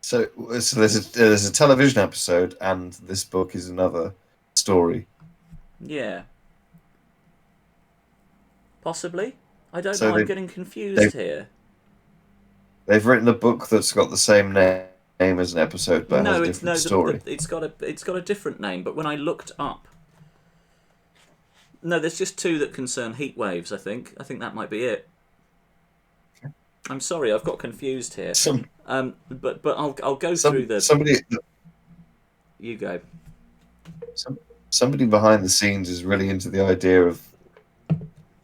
So there's a television episode, and this book is another story. Yeah. Possibly. I don't So know. I'm getting confused here. They've written a book that's got the same name as an episode, but has a different story. It's got a different name. But when I looked up, no, there's just two that concern heat waves. I think that might be it. I'm sorry, I've got confused here. But I'll go through the. You go. Somebody behind the scenes is really into the idea of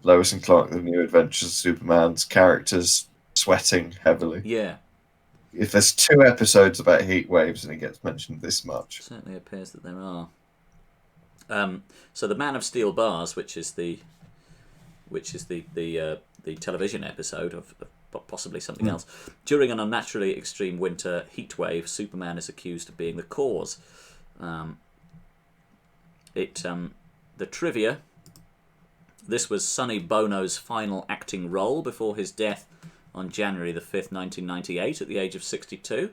Lois and Clark: The New Adventures of Superman's characters sweating heavily. Yeah. If there's 2 episodes about heat waves and it gets mentioned this much, it certainly appears that there are. So the Man of Steel Bars, which is the television episode of possibly something else. During an unnaturally extreme winter heat wave, Superman is accused of being the cause. The trivia. This was Sonny Bono's final acting role before his death on January the 5th, 1998, at the age of 62.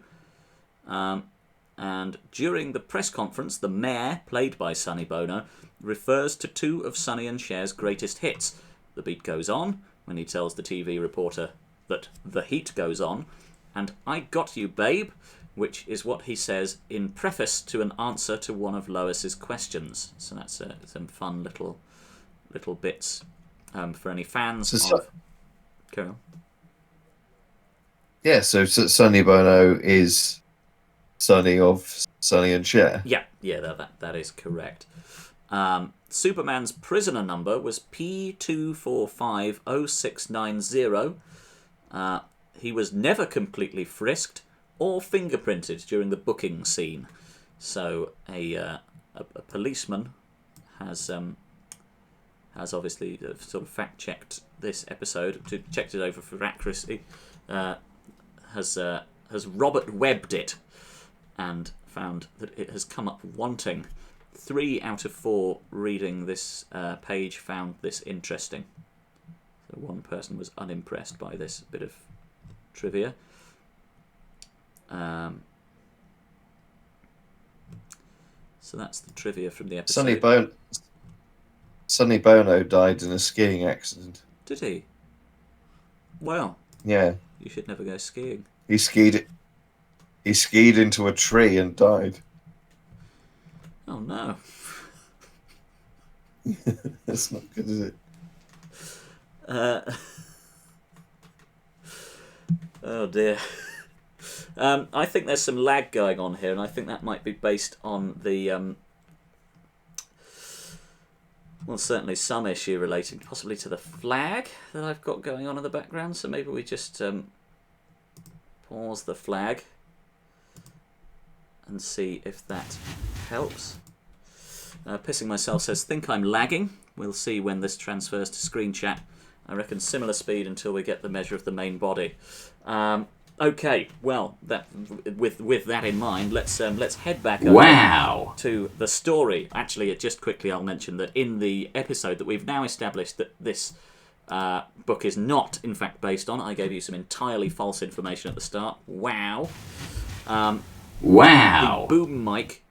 And during the press conference, the mayor, played by Sonny Bono, refers to 2 of Sonny and Cher's greatest hits. The beat goes on, when he tells the TV reporter that the heat goes on, and I got you, babe, which is what he says in preface to an answer to one of Lois's questions. So that's some fun little bits for any fans of... Carry on. Yeah, so Sonny Bono is Sonny of Sonny and Cher. Yeah, that is correct. Superman's prisoner number was P2450690. He was never completely frisked or fingerprinted during the booking scene. So a policeman has obviously sort of fact-checked this episode, checked it over for accuracy, has Robert Webbed it and found that it has come up wanting. 3 out of 4 reading this page found this interesting. So one person was unimpressed by this bit of trivia. So that's the trivia from the episode. Sonny Bono died in a skiing accident. Did he? Well. Yeah. You should never go skiing. He skied into a tree and died. Oh no. That's not good, is it? Oh dear. I think there's some lag going on here, and I think that might be based on the well, certainly some issue relating possibly to the flag that I've got going on in the background. So maybe we just pause the flag and see if that helps. Pissing Myself says, think I'm lagging. We'll see when this transfers to screen chat. I reckon similar speed until we get the measure of the main body. Okay, well, with that in mind, let's head back over to the story. Actually, just quickly, I'll mention that in the episode that we've now established that this book is not, in fact, based on. I gave you some entirely false information at the start. Wow. The boom mic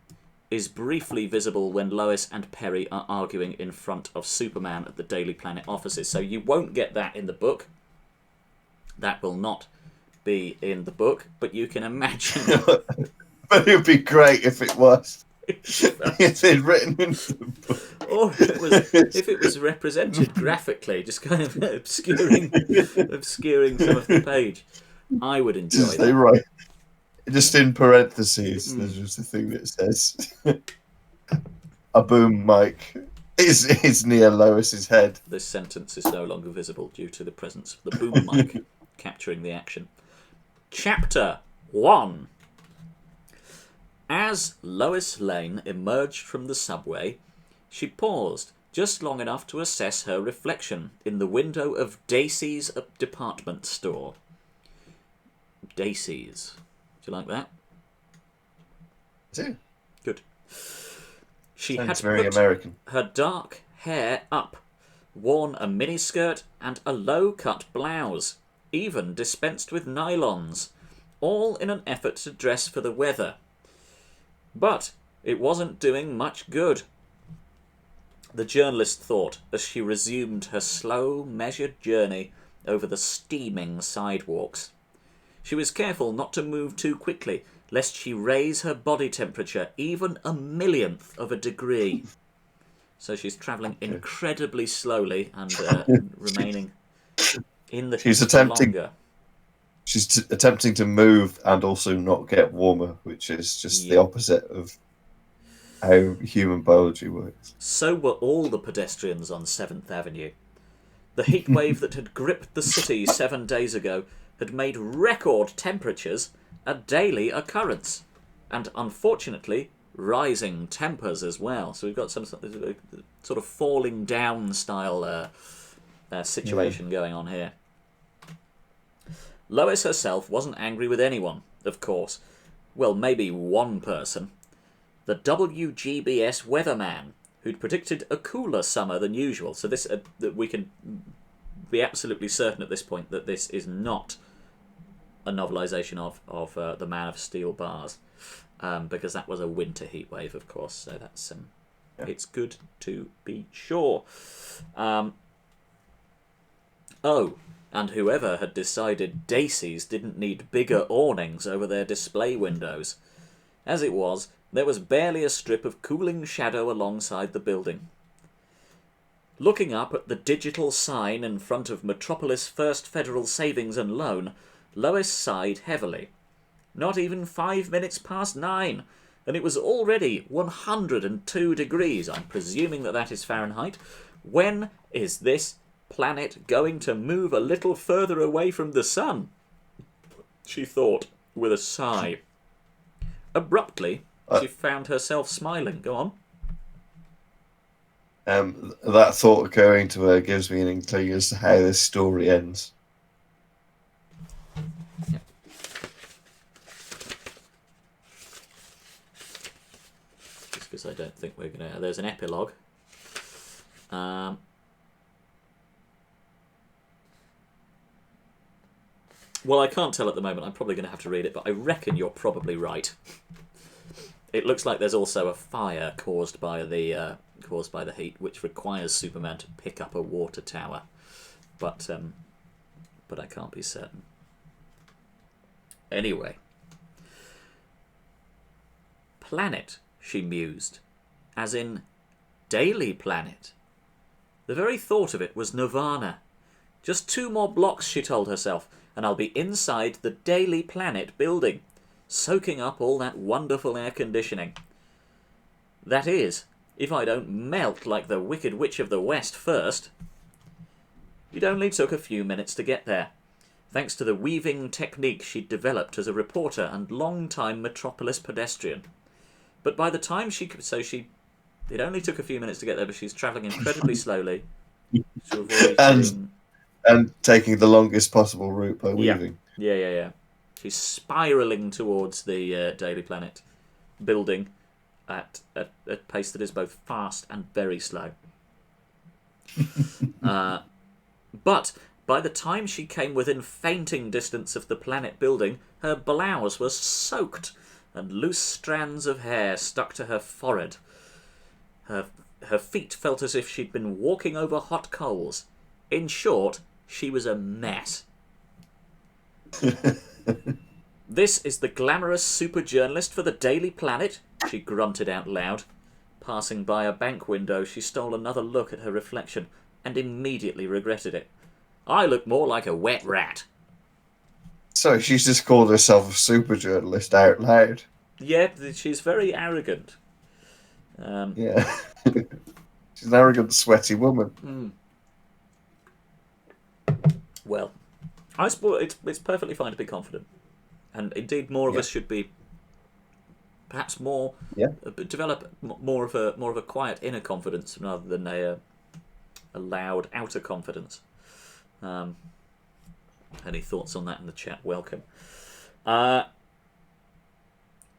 is briefly visible when Lois and Perry are arguing in front of Superman at the Daily Planet offices. So you won't get that in the book. That will not be in the book, but you can imagine. But it would be great if it was. If they'd written in the book. Or if it was represented graphically, just kind of obscuring some of the page. I would enjoy that. Right. Just in parentheses, there's just a thing that says a boom mic is near Lois's head. This sentence is no longer visible due to the presence of the boom mic capturing the action. Chapter 1. As Lois Lane emerged from the subway, she paused just long enough to assess her reflection in the window of Dacey's department store. Dacey's. Do you like that? I do. Good. She Sounds had very put American. her dark hair up, worn a miniskirt and a low-cut blouse, even dispensed with nylons, all in an effort to dress for the weather. But it wasn't doing much good, the journalist thought as she resumed her slow, measured journey over the steaming sidewalks. She was careful not to move too quickly, lest she raise her body temperature even a millionth of a degree. So she's travelling incredibly slowly and remaining in the heat for longer. She's attempting to move and also not get warmer, which is just the opposite of how human biology works. So were all the pedestrians on 7th Avenue. The heat wave that had gripped the city 7 days ago had made record temperatures a daily occurrence, and unfortunately rising tempers as well. So we've got some sort of falling down style situation going on here. Lois herself wasn't angry with anyone, of course. Well, maybe one person. The WGBS weatherman, who'd predicted a cooler summer than usual. So this we can be absolutely certain at this point that this is not a novelisation of The Man of Steel Bars, because that was a winter heat wave, of course. So that's it's good to be sure. And whoever had decided Dacey's didn't need bigger awnings over their display windows. As it was, there was barely a strip of cooling shadow alongside the building. Looking up at the digital sign in front of Metropolis First Federal Savings and Loan, Lois sighed heavily. Not even 5 minutes past 9, and it was already 102 degrees. I'm presuming that is Fahrenheit. When is this planet going to move a little further away from the sun? She thought, with a sigh. Abruptly, she found herself smiling. Go on. That thought occurring to her gives me an inkling as to how this story ends. Yeah. Just because I don't think we're going to... There's an epilogue. Well, I can't tell at the moment. I'm probably going to have to read it, but I reckon you're probably right. It looks like there's also a fire caused by the heat, which requires Superman to pick up a water tower. But I can't be certain. Anyway. Planet, she mused. As in, Daily Planet. The very thought of it was nirvana. Just 2 more blocks, she told herself, and I'll be inside the Daily Planet building, soaking up all that wonderful air conditioning. That is, if I don't melt like the Wicked Witch of the West first. It only took a few minutes to get there, thanks to the weaving technique she'd developed as a reporter and long-time Metropolis pedestrian. But by the time it only took a few minutes to get there, but she's travelling incredibly slowly to avoid and taking the longest possible route by weaving. Yeah. She's spiralling towards the Daily Planet building at a pace that is both fast and very slow. But by the time she came within fainting distance of the Planet building, her blouse was soaked and loose strands of hair stuck to her forehead. Her feet felt as if she'd been walking over hot coals. In short, she was a mess. This is the glamorous super journalist for the Daily Planet, she grunted out loud. Passing by a bank window, she stole another look at her reflection and immediately regretted it. I look more like a wet rat. So she's just called herself a super journalist out loud. Yeah, she's very arrogant. Yeah. She's an arrogant, sweaty woman. Well, I suppose it's perfectly fine to be confident. And indeed, more of us should be perhaps develop more of a quiet inner confidence rather than a loud outer confidence. Any thoughts on that in the chat? Welcome.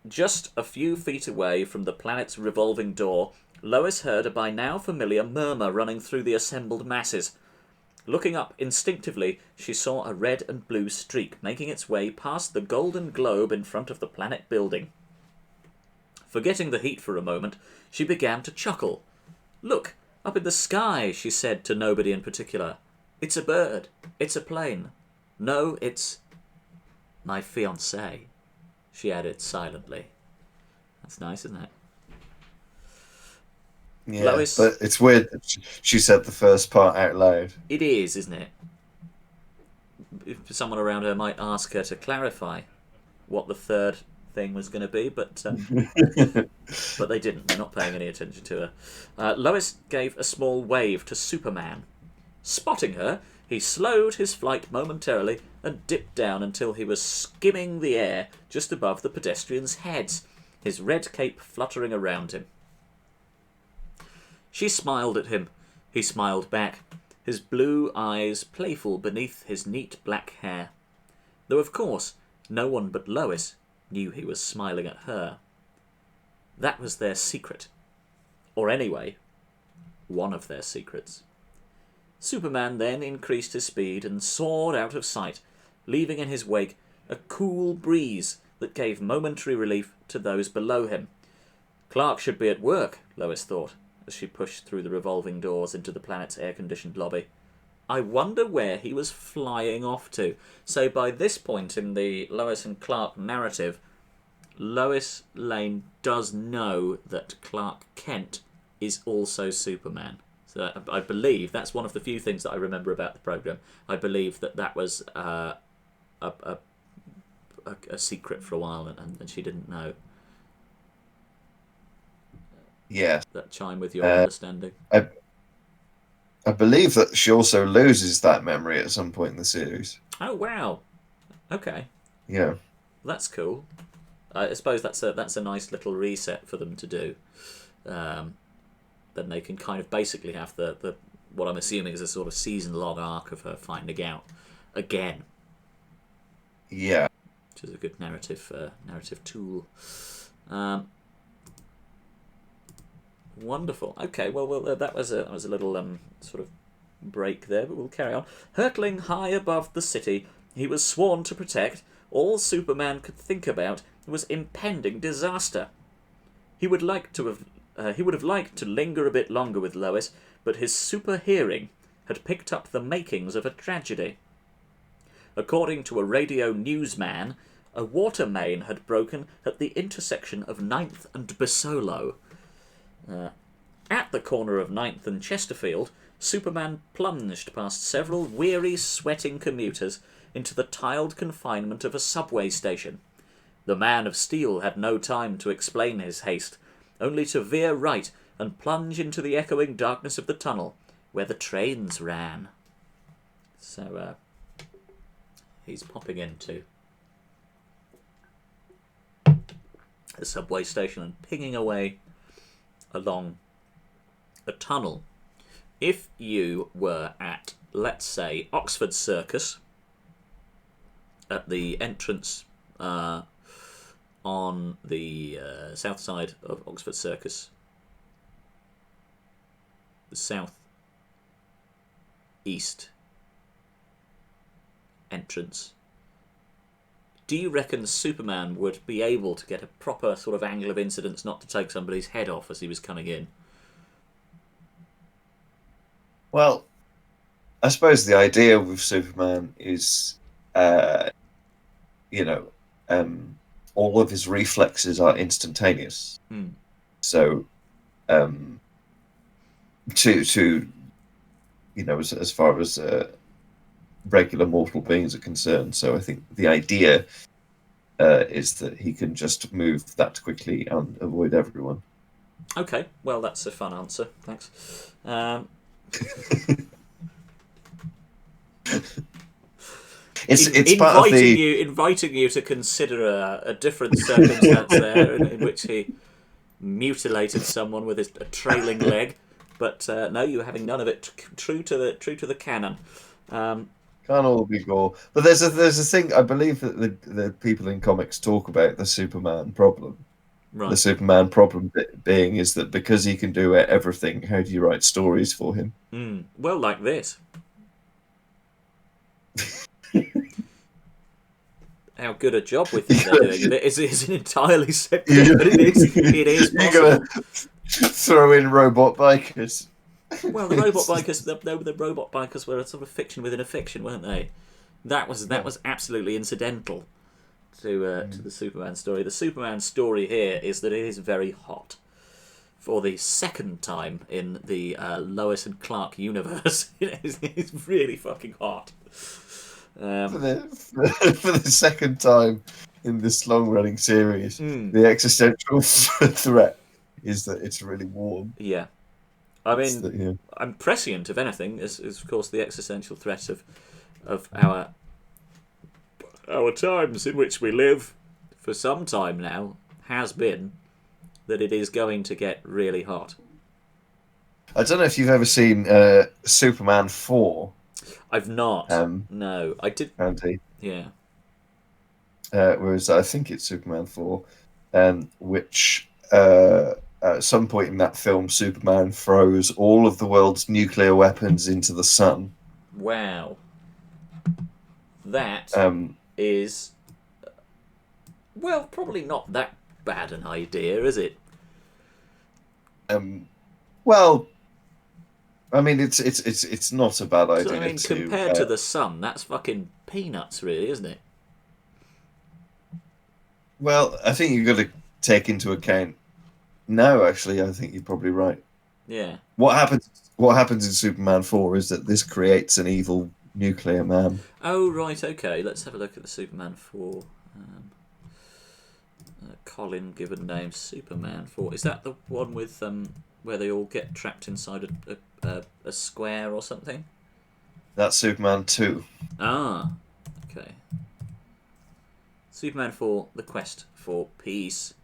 Just a few feet away from the planet's revolving door, Lois heard a by now familiar murmur running through the assembled masses. Looking up instinctively, she saw a red and blue streak making its way past the golden globe in front of the planet building. Forgetting the heat for a moment, she began to chuckle. "Look, up in the sky," she said to nobody in particular. "It's a bird. It's a plane. No, it's my fiancé," she added silently. That's nice, isn't it? Yeah, Lois, but it's weird that she said the first part out loud. it is, isn't it? If someone around her might ask her to clarify what the third thing was going to be, but they didn't. They're not paying any attention to her. Lois gave a small wave to Superman. Spotting her, he slowed his flight momentarily and dipped down until he was skimming the air just above the pedestrians' heads, his red cape fluttering around him. She smiled at him. He smiled back, his blue eyes playful beneath his neat black hair. Though, of course, no one but Lois knew he was smiling at her. That was their secret. Or anyway, one of their secrets. Superman then increased his speed and soared out of sight, leaving in his wake a cool breeze that gave momentary relief to those below him. Clark should be at work, Lois thought, as she pushed through the revolving doors into the planet's air-conditioned lobby. I wonder where he was flying off to. So by this point in the Lois and Clark narrative, Lois Lane does know that Clark Kent is also Superman. So I believe that's one of the few things that I remember about the programme. I believe that was a secret for a while, and she didn't know. Yeah. That chime with your understanding? I believe that she also loses that memory at some point in the series. Oh, wow. Okay. Yeah. That's cool. I suppose that's a nice little reset for them to do. Then they can kind of basically have the what I'm assuming is a sort of season-long arc of her finding out again. Yeah. Which is a good narrative tool. Wonderful. Okay, well, that was a little sort of break there, but we'll carry on. Hurtling high above the city he was sworn to protect, all Superman could think about was impending disaster. He would have liked to linger a bit longer with Lois, but his super hearing had picked up the makings of a tragedy. According to a radio newsman, a water main had broken at the intersection of 9th and Basolo. At the corner of 9th and Chesterfield, Superman plunged past several weary, sweating commuters into the tiled confinement of a subway station. The Man of Steel had no time to explain his haste, only to veer right and plunge into the echoing darkness of the tunnel, where the trains ran. So, he's popping into the subway station and pinging away along a tunnel. If you were at, let's say, Oxford Circus, at the entrance on the south side of Oxford Circus, the south east entrance, do you reckon Superman would be able to get a proper sort of angle of incidence not to take somebody's head off as he was coming in? Well, I suppose the idea with Superman is, all of his reflexes are instantaneous. So, as far as regular mortal beings are concerned. So I think the idea is that he can just move that quickly and avoid everyone. Okay, well, that's a fun answer. Thanks. It's part of inviting you to consider a different circumstance there in which he mutilated someone with a trailing leg, but no, you were having none of it. True to the canon. Can't all be gore, but there's a thing. I believe that the people in comics talk about the Superman problem, Right. The Superman problem being is that because he can do everything, how do you write stories for him? Well, like this. How good a job we think they're doing of it is an entirely separate, but it is You're possible. gonna throw in robot bikers. Well, the robot bikers, the robot bikers were a sort of fiction within a fiction, weren't they? That was absolutely incidental to the Superman story. The Superman story here is that it is very hot. For the second time in the Lois and Clark universe, it's really fucking hot. For the second time in this long-running series, the existential threat is that it's really warm. Yeah. I mean, I'm prescient, if anything, is of course the existential threat of our times in which we live for some time now has been that it is going to get really hot. I don't know if you've ever seen Superman 4. I've not. No, I did. Andy. Yeah. Whereas I think it's Superman 4, which at some point in that film, Superman throws all of the world's nuclear weapons into the sun. Wow. That is, well, probably not that bad an idea, is it? Well, I mean, it's not a bad idea. So, I mean, compared to the sun, that's fucking peanuts, really, isn't it? Well, I think you've got to take into account. No, actually, I think you're probably right. Yeah. What happens in Superman 4 is that this creates an evil nuclear man. Oh, right, okay. Let's have a look at the Superman 4. Colin given name Superman 4. Is that the one with where they all get trapped inside a square or something? That's Superman 2. Ah, okay. Superman 4, The Quest for Peace.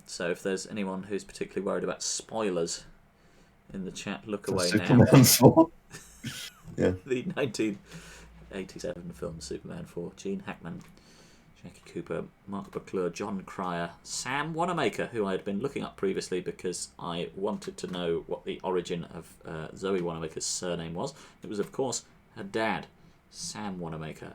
So if there's anyone who's particularly worried about spoilers in the chat, look away Superman now. 4. Yeah. The 1987 film Superman 4. Gene Hackman, Jackie Cooper, Mark Buckler, John Cryer, Sam Wanamaker, who I had been looking up previously because I wanted to know what the origin of Zoe Wanamaker's surname was. It was, of course, her dad, Sam Wanamaker.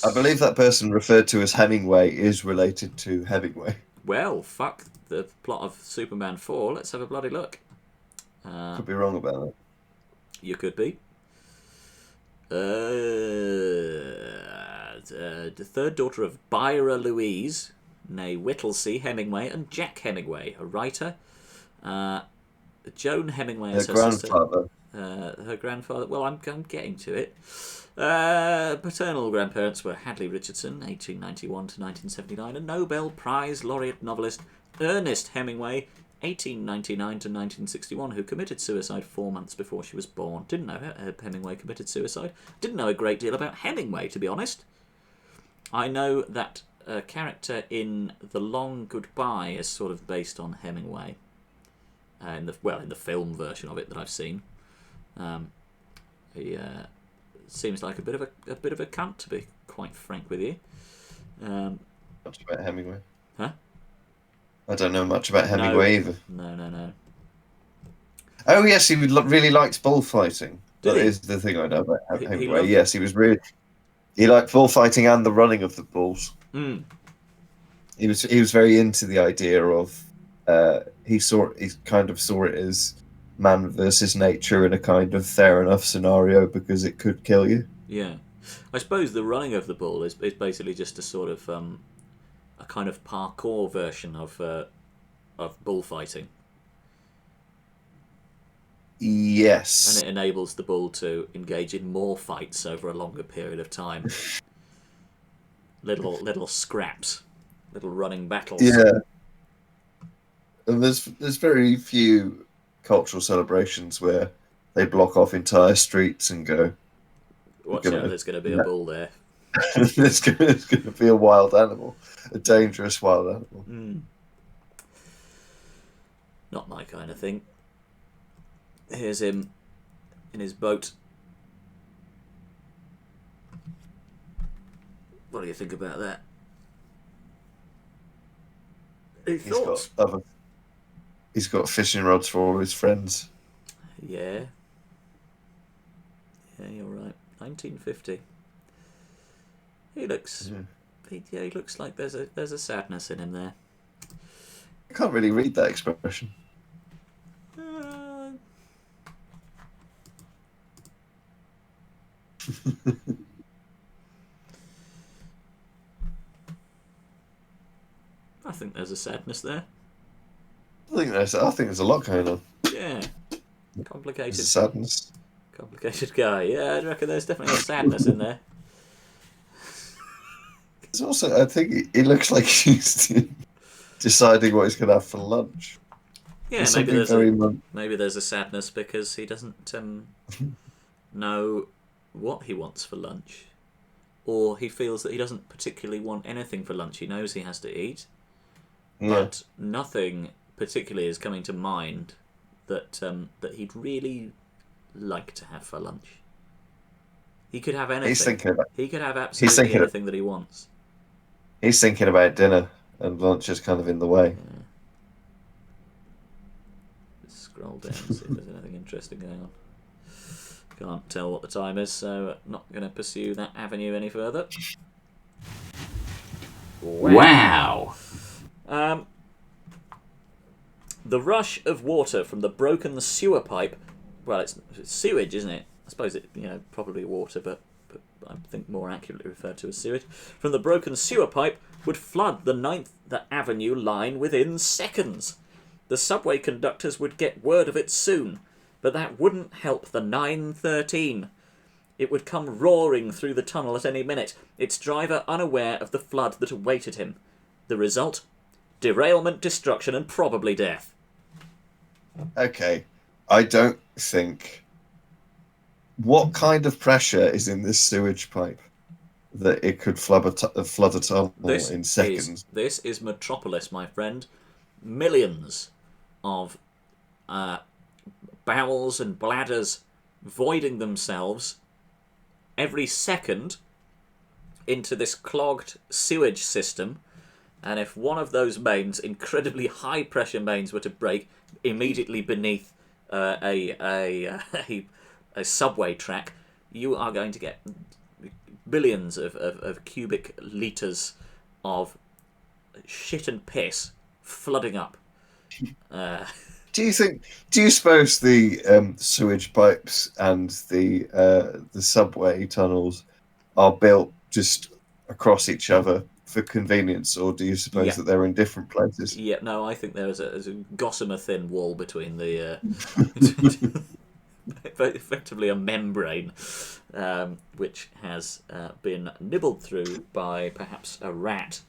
I believe that person referred to as Hemingway is related to Hemingway. Well, fuck the plot of Superman 4. Let's have a bloody look. Could be wrong about that. You could be. The third daughter of Byra Louise, née Whittlesey Hemingway, and Jack Hemingway, a writer. Joan Hemingway, Her grandfather. Her grandfather. Well, I'm getting to it. Paternal grandparents were Hadley Richardson, 1891 to 1979, a Nobel Prize laureate novelist Ernest Hemingway, 1899 to 1961, who committed suicide 4 months before she was born. Didn't know Hemingway committed suicide. Didn't know a great deal about Hemingway, to be honest. I know that a character in The Long Goodbye is sort of based on Hemingway. In the film version of it that I've seen. He seems like a bit of a cunt, to be quite frank with you. Much about Hemingway. Huh? I don't know much about Hemingway either. No. Oh yes, he really liked bullfighting. Did That he? is the thing I know about Hemingway. loved Yes, he liked bullfighting and the running of the bulls. Mm. He was very into the idea of he kind of saw it as man versus nature in a kind of fair enough scenario because it could kill you. Yeah. I suppose the running of the bull is basically just a sort of a kind of parkour version of bullfighting. Yes. And it enables the bull to engage in more fights over a longer period of time. little scraps, little running battles. Yeah. And there's very few cultural celebrations where they block off entire streets and go, Watch out, there's going to be a bull there. It's going to be a wild animal, a dangerous wild animal. Not my kind of thing. Here's him in his boat. What do you think about that? He's got He's got fishing rods for all his friends. Yeah. Yeah, you're right. 1950. He looks. He looks like there's a sadness in him there. I can't really read that expression. I think there's a sadness there. I think there's a lot going on. Yeah. Complicated. There's sadness. Complicated guy. Yeah, I reckon there's definitely a sadness in there. There's also, I think he looks like he's deciding what he's going to have for lunch. Yeah, maybe there's a sadness because he doesn't know what he wants for lunch, or he feels that he doesn't particularly want anything for lunch. He knows he has to eat, but nothing particularly is coming to mind that that he'd really like to have for lunch. He could have anything. He could have absolutely anything that he wants. He's thinking about dinner, and lunch is kind of in the way. Yeah. Let's scroll down and see if there's anything interesting going on. Can't tell what the time is, so not going to pursue that avenue any further. Wow! The rush of water from the broken sewer pipe. Well, it's sewage, isn't it? I suppose it, probably water, but I think more accurately referred to as sewage. From the broken sewer pipe would flood the 9th Avenue line within seconds. The subway conductors would get word of it soon, but that wouldn't help the 913. It would come roaring through the tunnel at any minute, its driver unaware of the flood that awaited him. The result? Derailment, destruction, and probably death. Okay, I don't think... What kind of pressure is in this sewage pipe that it could flood a tunnel in seconds? This is Metropolis, my friend. Millions of bowels and bladders voiding themselves every second into this clogged sewage system, and if one of those mains, incredibly high pressure mains, were to break immediately beneath a subway track, you are going to get billions of cubic litres of shit and piss flooding up. Do you suppose the sewage pipes and the subway tunnels are built just across each other for convenience, or do you suppose that they're in different places? Yeah, no, I think there's a gossamer thin wall between the effectively a membrane which has been nibbled through by perhaps a rat,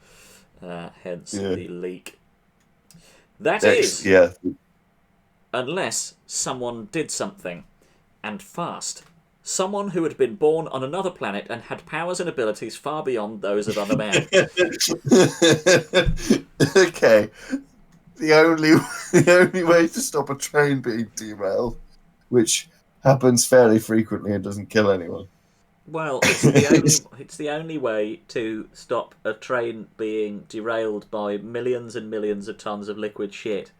hence the leak. That is, unless someone did something, and fast. Someone who had been born on another planet and had powers and abilities far beyond those of other men. Okay. The only way to stop a train being derailed, which happens fairly frequently and doesn't kill anyone. Well, it's the only way to stop a train being derailed by millions and millions of tons of liquid shit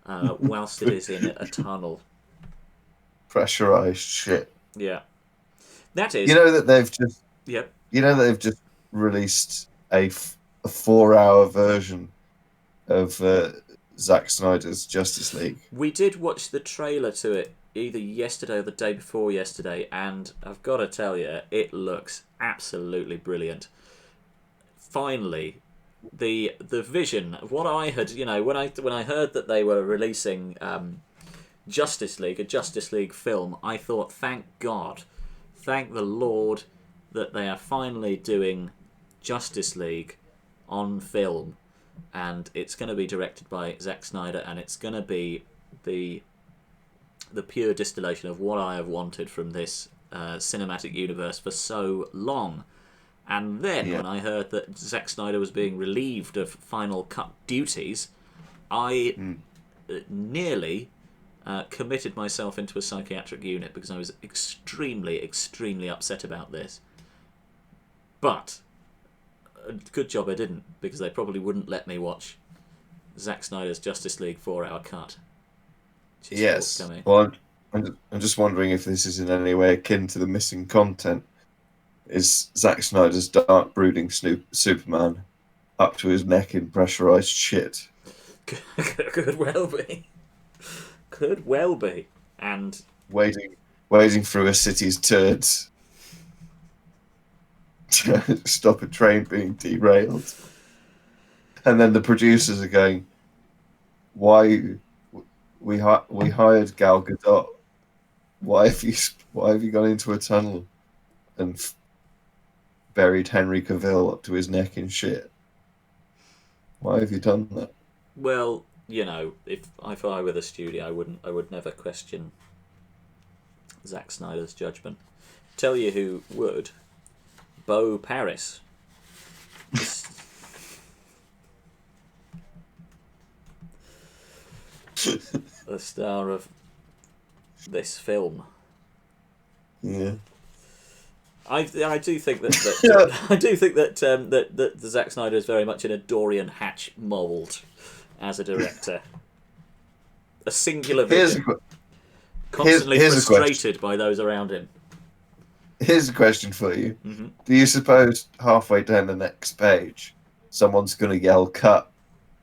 whilst it is in a tunnel. Pressurized shit. Yeah, that is. You know that they've just. Yep. You know that they've just released a 4-hour version of Zack Snyder's Justice League. We did watch the trailer to it either yesterday or the day before yesterday, and I've got to tell you, it looks absolutely brilliant. Finally, the vision of what I had, when I heard that they were releasing Justice League, a Justice League film, I thought, thank God, thank the Lord that they are finally doing Justice League on film, and it's going to be directed by Zack Snyder, and it's going to be the pure distillation of what I have wanted from this cinematic universe for so long. And then when I heard that Zack Snyder was being relieved of final cut duties, I nearly committed myself into a psychiatric unit because I was extremely, extremely upset about this. But good job I didn't, because they probably wouldn't let me watch Zack Snyder's Justice League 4-hour cut. Yes. Well, I'm just wondering if this is in any way akin to the missing content. Is Zack Snyder's dark, brooding Superman up to his neck in pressurized shit? Could well be. Could well be. And wading through a city's turds to stop a train being derailed. And then the producers are going, "Why we hired Gal Gadot? Why have you gone into a tunnel and buried Henry Cavill up to his neck in shit? Why have you done that?" Well, if I were the studio, I would never question Zack Snyder's judgment. Tell you who would. Beau Paris. The star of this film. Yeah. I do think that I do think that that Zack Snyder is very much in a Dorian Hatch mould as a director. A singular vision, constantly frustrated by those around him. Here's a question for you. Mm-hmm. Do you suppose halfway down the next page, someone's going to yell "cut"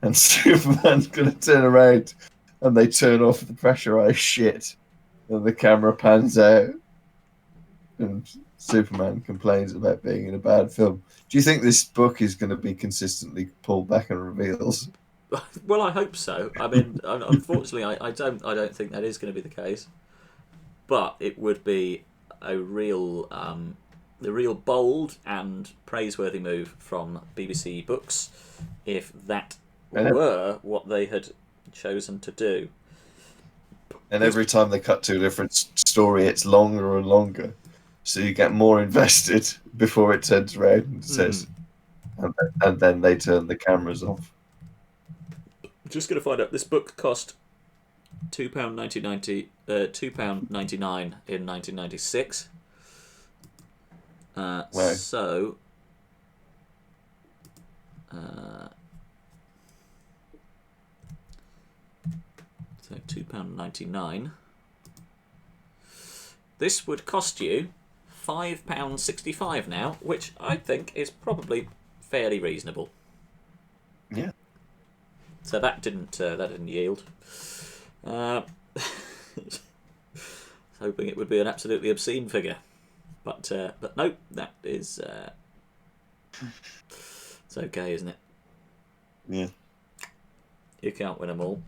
and Superman's going to turn around and they turn off the pressurized shit and the camera pans out and Superman complains about being in a bad film? Do you think this book is going to be consistently pulled back and reveals? Well, I hope so. I mean, unfortunately, I don't think that is going to be the case. But it would be a real bold and praiseworthy move from BBC Books if that were what they had chosen to do. And every time they cut to a different story, it's longer and longer. So you get more invested before it turns around and says, and then they turn the cameras off. Just going to find out. This book cost £2.99 in 1996. Wow. So £2.99. This would cost you £5.65 now, which I think is probably fairly reasonable. Yeah. So that didn't yield. Hoping it would be an absolutely obscene figure, but no, that is it's okay, isn't it? Yeah. You can't win them all.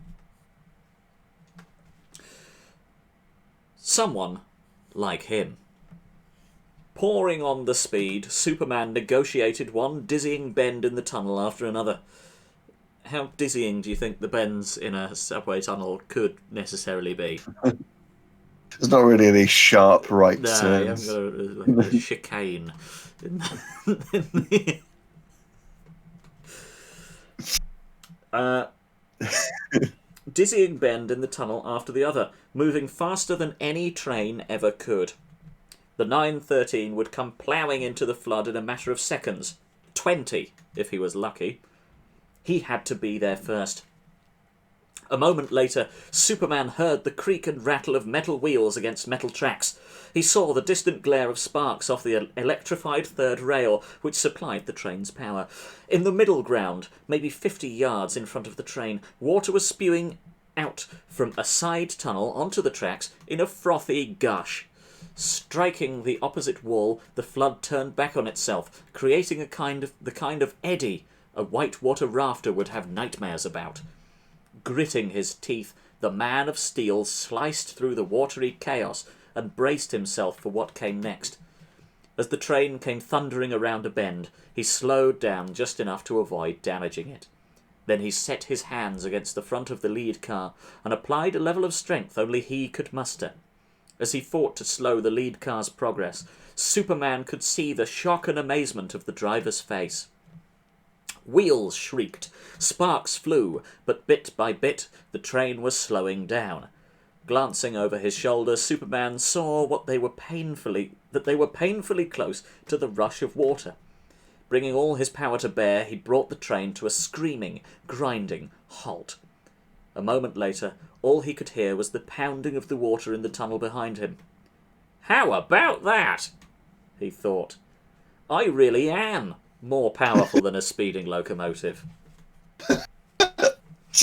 Someone like him. Pouring on the speed, Superman negotiated one dizzying bend in the tunnel after another. How dizzying do you think the bends in a subway tunnel could necessarily be? There's not really any sharp right No, turns. you haven't got a chicane. Dizzying bend in the tunnel after the other, moving faster than any train ever could. The 913 would come ploughing into the flood in a matter of seconds. 20, if he was lucky. He had to be there first. A moment later, Superman heard the creak and rattle of metal wheels against metal tracks. He saw the distant glare of sparks off the electrified third rail, which supplied the train's power. In the middle ground, maybe 50 yards in front of the train, water was spewing out from a side tunnel onto the tracks in a frothy gush. Striking the opposite wall, the flood turned back on itself, creating the kind of eddy a whitewater rafter would have nightmares about. Gritting his teeth, the man of steel sliced through the watery chaos and braced himself for what came next. As the train came thundering around a bend, he slowed down just enough to avoid damaging it. Then he set his hands against the front of the lead car and applied a level of strength only he could muster. As he fought to slow the lead car's progress, Superman could see the shock and amazement of the driver's face. Wheels shrieked, sparks flew, but bit by bit the train was slowing down. Glancing over his shoulder, Superman saw that they were painfully close to the rush of water. Bringing all his power to bear, he brought the train to a screaming, grinding halt. A moment later, all he could hear was the pounding of the water in the tunnel behind him. How about that? He thought. I really am more powerful than a speeding locomotive. Do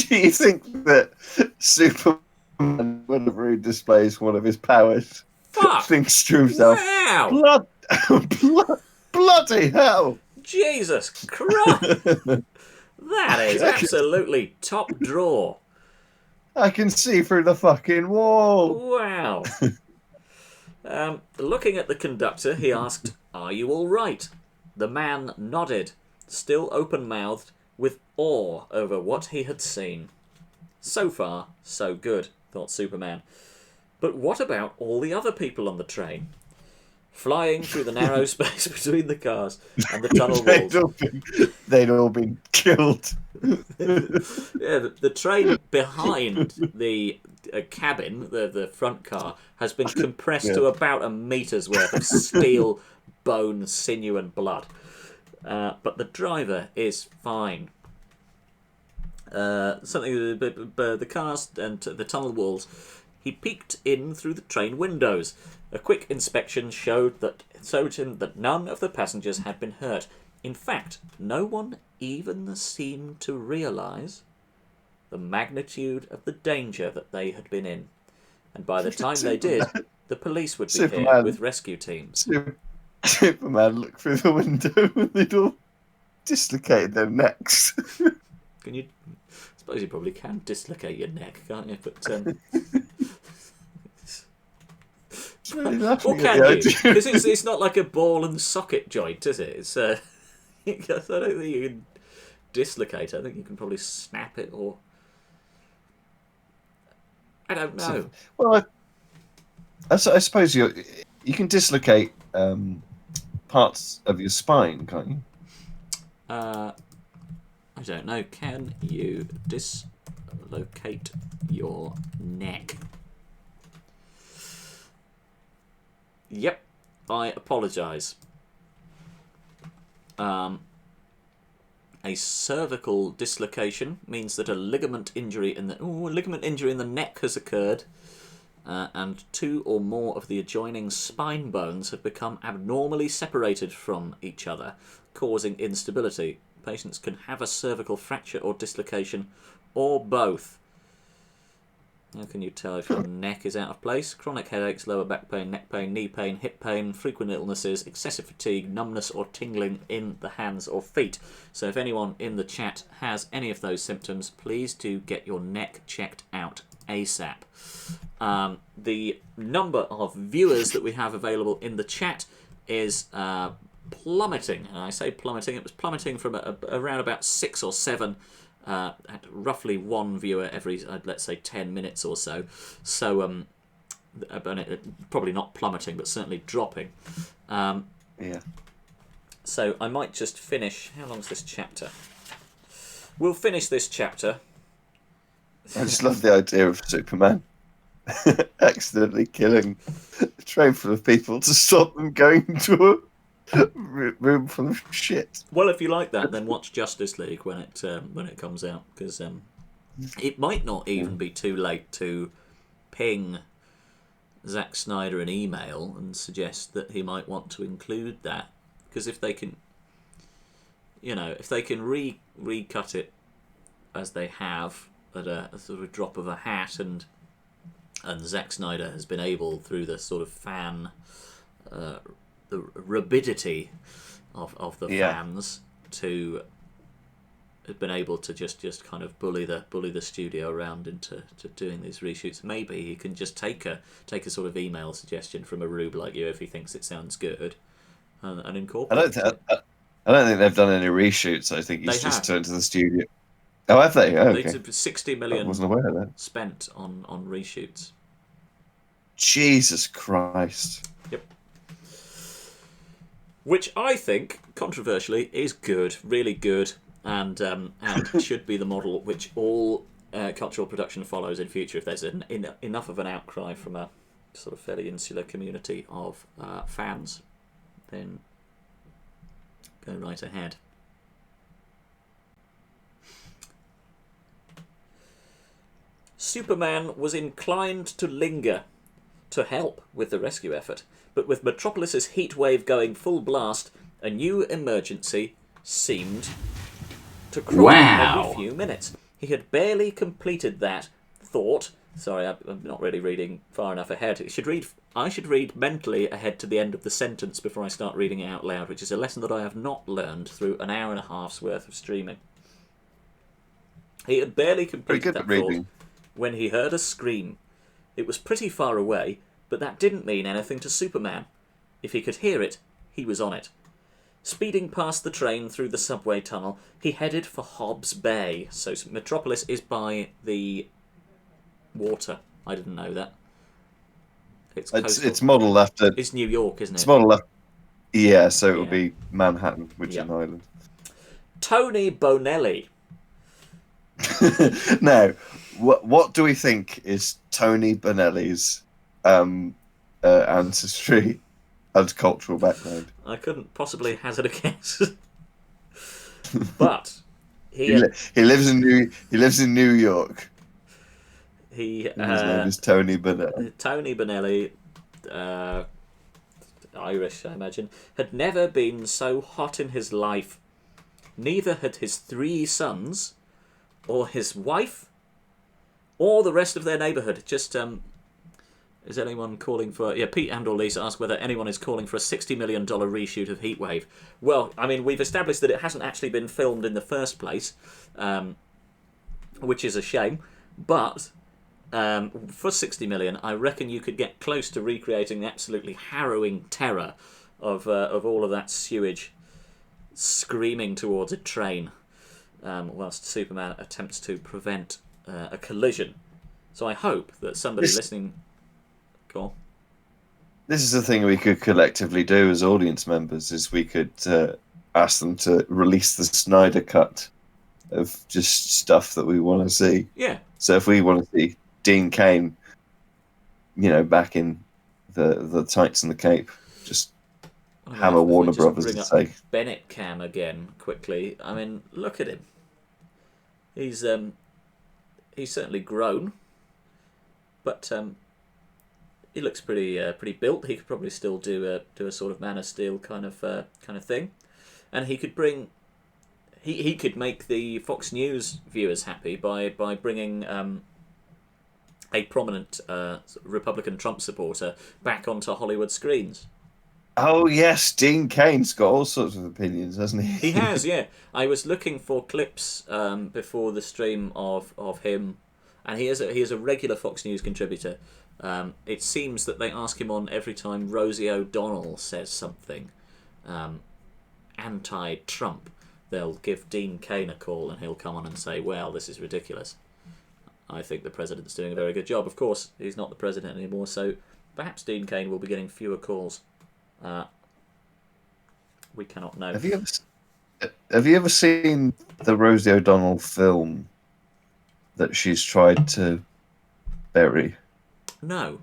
you think that Superman, whenever he displays one of his powers, thinks to himself, wow! bloody hell! Jesus Christ! That is absolutely top drawer. I can see through the fucking wall. Wow. Looking at the conductor, he asked, "Are you all right?" The man nodded, still open-mouthed, with awe over what he had seen. So far, so good, thought Superman. But what about all the other people on the train? Flying through the narrow space between the cars and the tunnel walls. They'd all been killed. Yeah, the train behind the cabin, the front car, has been compressed to about a meter's worth of steel, bone, sinew and blood. But the driver is fine. The cars and the tunnel walls. He peeked in through the train windows. A quick inspection showed him that none of the passengers had been hurt. In fact, no one even seemed to realise the magnitude of the danger that they had been in. And by the time they did, the police would be here with rescue teams. Superman looked through the window and they'd all dislocated their necks. Can you? I suppose you probably can dislocate your neck, can't you? But or can you? Because it's not like a ball and socket joint, is it? It's I don't think you can dislocate it. I think you can probably snap it, or I don't know. Well, I suppose you can dislocate parts of your spine, can't you? I don't know. Can you dislocate your neck? Yep, I apologise. A cervical dislocation means that a ligament injury in the neck has occurred, and two or more of the adjoining spine bones have become abnormally separated from each other, causing instability. Patients can have a cervical fracture or dislocation, or both. How can you tell if your neck is out of place? Chronic headaches, lower back pain, neck pain, knee pain, hip pain, frequent illnesses, excessive fatigue, numbness or tingling in the hands or feet. So if anyone in the chat has any of those symptoms, please do get your neck checked out ASAP. The number of viewers that we have available in the chat is plummeting. And I say plummeting, it was plummeting from around about 6 or 7 at roughly one viewer every, let's say, 10 minutes or so. So, probably not plummeting, but certainly dropping. Yeah. So I might just finish. How long's this chapter? We'll finish this chapter. I just love the idea of Superman accidentally killing a train full of people to stop them going to a room full of shit. Well, if you like that, then watch Justice League when it comes out, because it might not even be too late to ping Zack Snyder an email and suggest that he might want to include that, because if they can, recut it as they have at a sort of drop of a hat, and Zack Snyder has been able, through the sort of fan. The rabidity of the fans to have been able to just kind of bully the studio around into doing these reshoots. Maybe he can just take a sort of email suggestion from a rube like you if he thinks it sounds good, and incorporate it. I don't think they've done any reshoots. I think he's just turned to the studio. Oh, have they? Oh, okay. 60 million I wasn't aware of that. Spent on reshoots. Jesus Christ. Yep. Which I think, controversially, is good, really good, and should be the model which all cultural production follows in future. If there's enough of an outcry from a sort of fairly insular community of fans, then go right ahead. Superman was inclined to linger to help with the rescue effort, but with Metropolis's heat wave going full blast, a new emergency seemed to crop every few minutes. He had barely completed that thought. Sorry, I'm not really reading far enough ahead. I should read mentally ahead to the end of the sentence before I start reading it out loud, which is a lesson that I have not learned through an hour and a half's worth of streaming. He had barely completed that thought when he heard a scream. It was pretty far away, but that didn't mean anything to Superman. If he could hear it, he was on it. Speeding past the train through the subway tunnel, he headed for Hobbs Bay. So Metropolis is by the water. I didn't know that. It's modelled after... It's New York, isn't it? It's modelled after... Yeah, so it would be Manhattan, which is an island. Tony Bonelli. Now, what do we think is Tony Bonelli's ancestry and cultural background? I couldn't possibly hazard a guess. But he lives in New York. His name is Tony Bennett. Tony Bonelli, Irish, I imagine, had never been so hot in his life. Neither had his 3 sons, or his wife, or the rest of their neighbourhood. Just, is anyone calling for... Yeah, Pete and or Lisa asked whether anyone is calling for a $60 million reshoot of Heatwave. Well, I mean, we've established that it hasn't actually been filmed in the first place, which is a shame, but... for 60 million, I reckon you could get close to recreating the absolutely harrowing terror of all of that sewage screaming towards a train, whilst Superman attempts to prevent a collision. So I hope that somebody listening... Go on. This is the thing we could collectively do as audience members, is we could ask them to release the Snyder Cut of just stuff that we want to see. Yeah. So if we want to see Dean Cain, back in the tights and the cape, just hammer Warner Brothers and say Bennett cam again quickly. I mean, look at him. He's certainly grown, but he looks pretty built. He could probably still do a sort of Man of Steel kind of thing, and he could bring. He could make the Fox News viewers happy by bringing a prominent Republican Trump supporter back onto Hollywood screens. Oh yes, Dean Cain's got all sorts of opinions, hasn't he? He has, yeah. I was looking for clips before the stream of him, and he is a regular Fox News contributor. It seems that they ask him on every time Rosie O'Donnell says something anti-Trump. They'll give Dean Cain a call, and he'll come on and say, "Well, this is ridiculous. I think the president's doing a very good job." Of course, he's not the president anymore, so perhaps Dean Cain will be getting fewer calls. We cannot know. Have you ever seen the Rosie O'Donnell film that she's tried to bury? No.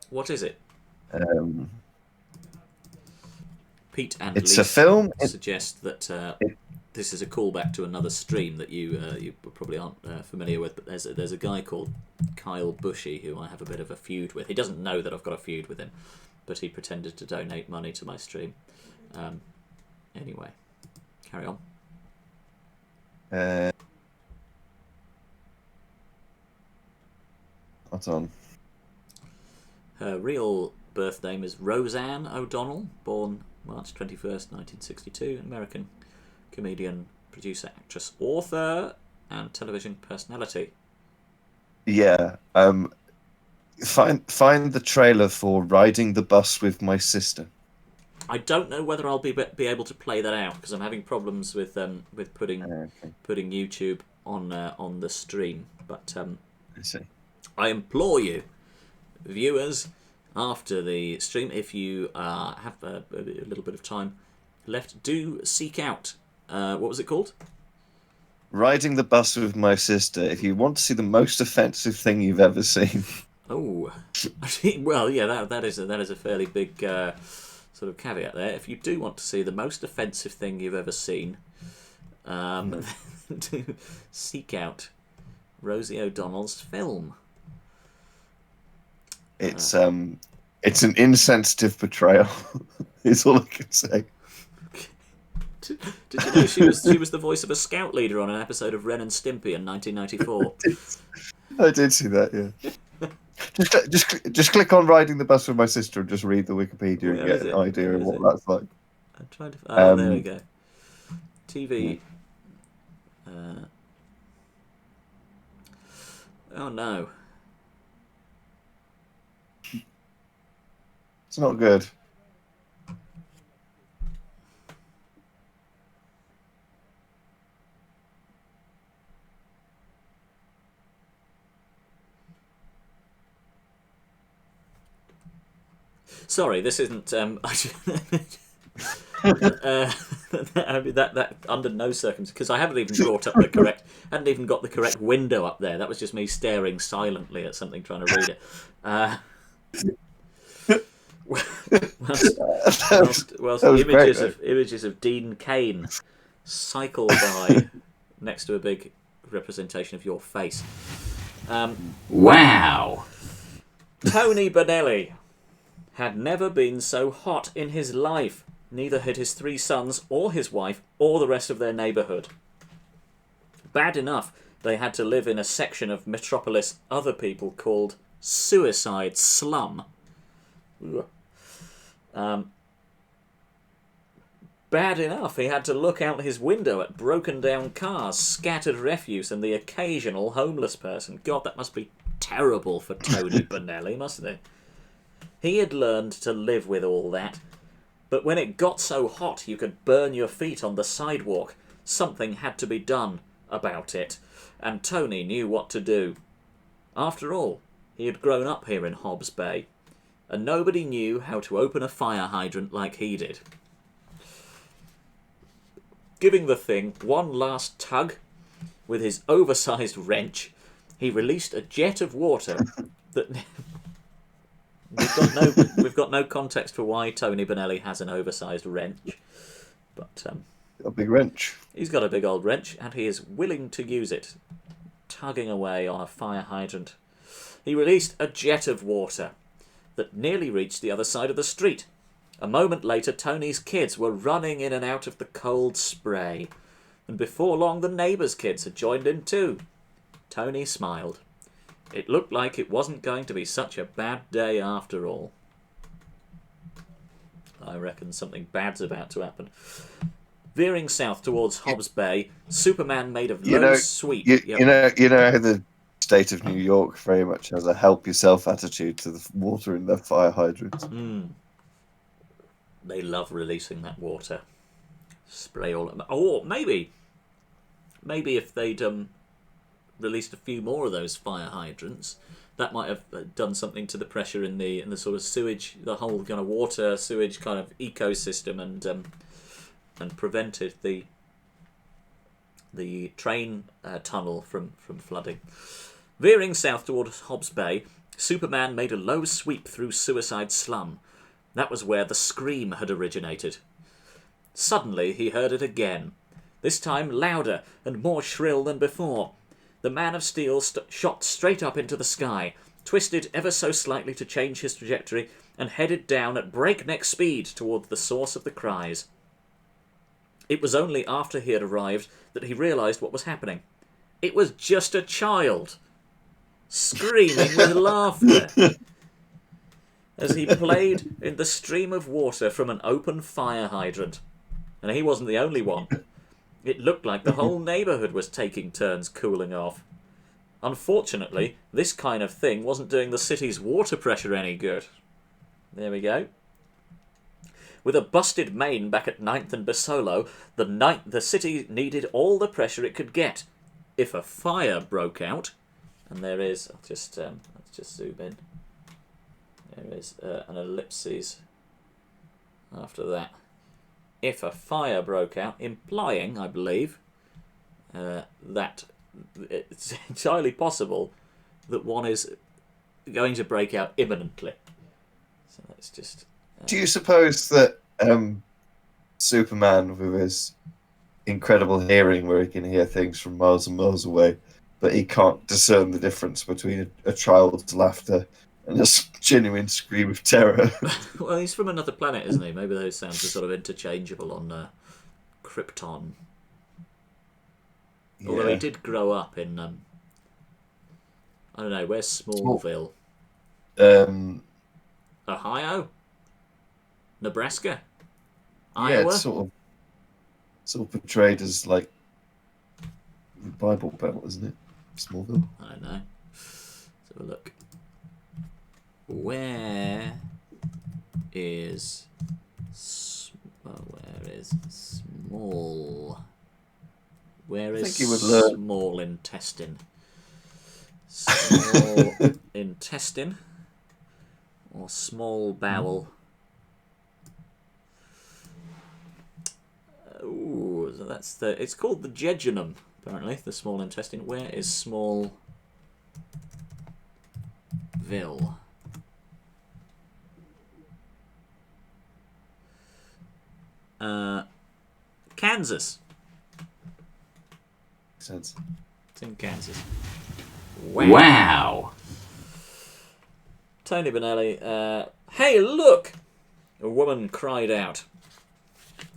What is it? Pete and it's Lisa a film. Suggest that this is a callback to another stream that you probably aren't familiar with. But there's a guy called Kyle Bushy who I have a bit of a feud with. He doesn't know that I've got a feud with him, but he pretended to donate money to my stream. Anyway, carry on. Hold on. Her real birth name is Roseanne O'Donnell, born March 21st, 1962, American comedian, producer, actress, author, and television personality. Yeah. Find the trailer for Riding the Bus with My Sister. I don't know whether I'll be able to play that out because I'm having problems with putting YouTube on the stream. But I see. I implore you, viewers, after the stream, if you have a little bit of time left, do seek out what was it called? Riding the Bus with My Sister. If you want to see the most offensive thing you've ever seen. Oh, well, yeah, that is a fairly big sort of caveat there. If you do want to see the most offensive thing you've ever seen, to seek out Rosie O'Donnell's film. It's an insensitive portrayal. Is all I can say. Did you know she was the voice of a scout leader on an episode of Ren and Stimpy in 1994? I did see that. Yeah. just click on Riding the Bus with My Sister and just read the Wikipedia and get an idea of what that's like. I'm trying to. Oh, there we go. TV. Oh no. It's not good. Sorry, this isn't. I mean, that under no circumstances, because I haven't even brought up the correct. Hadn't even got the correct window up there. That was just me staring silently at something, trying to read it. Whilst images of Dean Cain cycle by next to a big representation of your face. Wow. Tony Bennett had never been so hot in his life. Neither had his 3 sons or his wife or the rest of their neighbourhood. Bad enough they had to live in a section of Metropolis other people called Suicide Slum. Bad enough he had to look out his window at broken down cars, scattered refuse and the occasional homeless person. God, that must be terrible for Tony Bennett, mustn't it? He had learned to live with all that, but when it got so hot you could burn your feet on the sidewalk, something had to be done about it, and Tony knew what to do. After all, he had grown up here in Hobbs Bay, and nobody knew how to open a fire hydrant like he did. Giving the thing one last tug with his oversized wrench, he released a jet of water that... We've got no context for why Tony Bennett has an oversized wrench, but a big wrench. He's got a big old wrench, and he is willing to use it, tugging away on a fire hydrant. He released a jet of water that nearly reached the other side of the street. A moment later, Tony's kids were running in and out of the cold spray, and before long the neighbours' kids had joined in too. Tony smiled. It looked like it wasn't going to be such a bad day after all. I reckon something bad's about to happen. Veering south towards Hobbs Bay, Superman made a low sweep. You know how the state of New York very much has a help yourself attitude to the water in their fire hydrants. They love releasing that water. Spray all... Or maybe if they'd... released a few more of those fire hydrants, that might have done something to the pressure in the sort of sewage, the whole kind of water sewage kind of ecosystem, and prevented the train tunnel from flooding. Veering south towards Hobbs Bay, Superman made a low sweep through Suicide Slum. That was where the scream had originated. Suddenly he heard it again, this time louder and more shrill than before. The Man of Steel shot straight up into the sky, twisted ever so slightly to change his trajectory, and headed down at breakneck speed toward the source of the cries. It was only after he had arrived that he realised what was happening. It was just a child, screaming with laughter, as he played in the stream of water from an open fire hydrant. And he wasn't the only one. It looked like the whole neighbourhood was taking turns cooling off. Unfortunately, this kind of thing wasn't doing the city's water pressure any good. There we go. With a busted main back at 9th and Basolo, the city needed all the pressure it could get. If a fire broke out, and there is, let's just zoom in. There is an ellipses after that. If a fire broke out, implying, I believe, that it's entirely possible that one is going to break out imminently. So let's just Do you suppose that Superman, with his incredible hearing, where he can hear things from miles and miles away, but he can't discern the difference between a child's laughter and a genuine scream of terror? Well, he's from another planet, isn't he? Maybe those sounds are sort of interchangeable on Krypton. Yeah. Although he did grow up in, I don't know, where's Smallville? Ohio? Nebraska? Yeah, Iowa? it's sort of portrayed as like the Bible Belt, isn't it? Smallville. I don't know. Let's have a look. Where is small? Where is think you would learn. small intestine? Small intestine or small bowel? Ooh, so that's the. It's called the jejunum, apparently. The small intestine. Where is Smallville? Kansas. Makes sense. It's in Kansas. Wow. Tony Bennett. Hey, look! A woman cried out.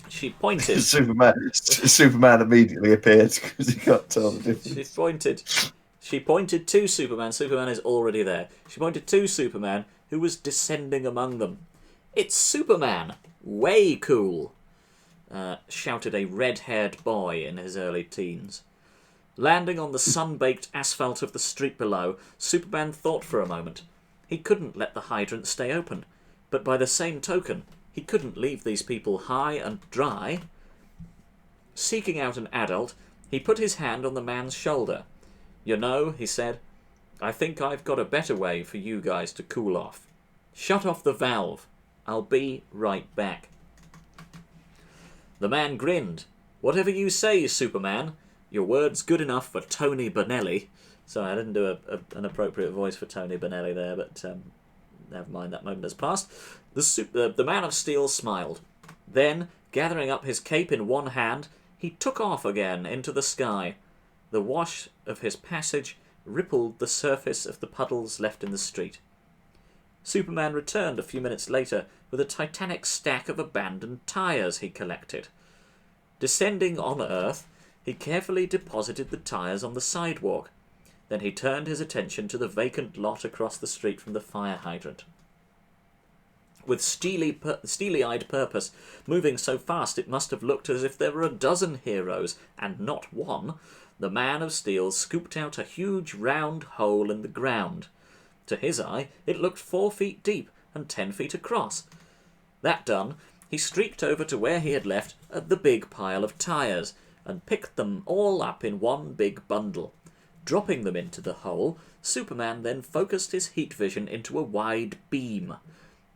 She pointed. Superman immediately appeared because he can't tell the difference. She pointed to Superman. Superman is already there. She pointed to Superman, who was descending among them. It's Superman! Way cool! Shouted a red-haired boy in his early teens. Landing on the sun-baked asphalt of the street below, Superman thought for a moment. He couldn't let the hydrant stay open, but by the same token, he couldn't leave these people high and dry. Seeking out an adult, he put his hand on the man's shoulder. You know, he said, I think I've got a better way for you guys to cool off. Shut off the valve. I'll be right back. The man grinned. Whatever you say, Superman. Your word's good enough for Tony Bennett. Sorry, I didn't do an appropriate voice for Tony Bennett there, but never mind, that moment has passed. The Man of Steel smiled. Then, gathering up his cape in one hand, he took off again into the sky. The wash of his passage rippled the surface of the puddles left in the street. Superman returned a few minutes later with a titanic stack of abandoned tyres he collected. Descending on Earth, he carefully deposited the tyres on the sidewalk. Then he turned his attention to the vacant lot across the street from the fire hydrant. With steely-eyed purpose, moving so fast it must have looked as if there were a dozen heroes, and not one, the Man of Steel scooped out a huge round hole in the ground. To his eye, it looked 4 feet deep and 10 feet across. That done, he streaked over to where he had left the big pile of tyres, and picked them all up in one big bundle. Dropping them into the hole, Superman then focused his heat vision into a wide beam.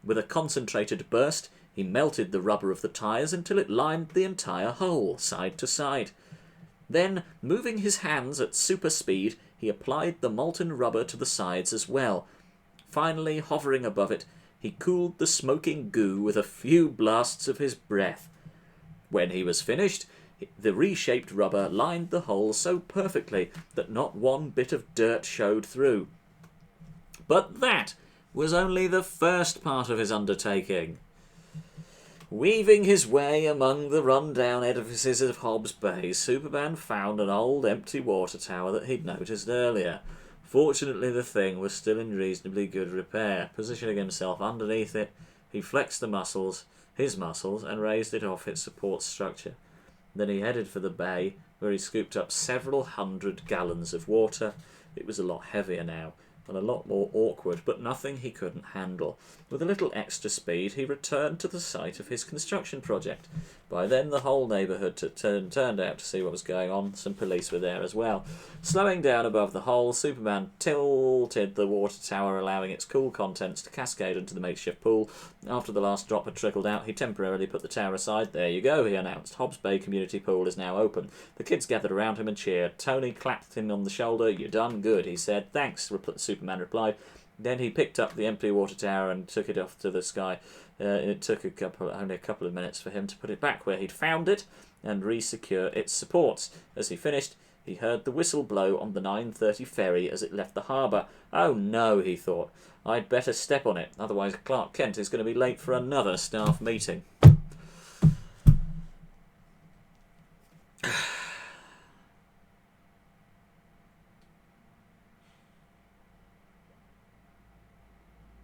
With a concentrated burst, he melted the rubber of the tyres until it lined the entire hole, side to side. Then, moving his hands at super speed, he applied the molten rubber to the sides as well. Finally, hovering above it, he cooled the smoking goo with a few blasts of his breath. When he was finished, the reshaped rubber lined the hole so perfectly that not one bit of dirt showed through. But that was only the first part of his undertaking. Weaving his way among the run-down edifices of Hobbs Bay, Superman found an old empty water tower that he'd noticed earlier. Fortunately, the thing was still in reasonably good repair. Positioning himself underneath it, he flexed his muscles, and raised it off its support structure. Then he headed for the bay, where he scooped up several 100 gallons of water. It was a lot heavier now, and a lot more awkward, but nothing he couldn't handle. With a little extra speed, he returned to the site of his construction project. By then, the whole neighbourhood turned out to see what was going on. Some police were there as well. Slowing down above the hole, Superman tilted the water tower, allowing its cool contents to cascade into the makeshift pool. After the last drop had trickled out, he temporarily put the tower aside. There you go, he announced. Hobbs Bay Community Pool is now open. The kids gathered around him and cheered. Tony clapped him on the shoulder. You done good, he said. Thanks, Superman replied. Then he picked up the empty water tower and took it off to the sky. It took only a couple of minutes for him to put it back where he'd found it and re-secure its supports. As he finished, he heard the whistle blow on the 9:30 ferry as it left the harbour. Oh no, he thought. I'd better step on it, otherwise Clark Kent is going to be late for another staff meeting.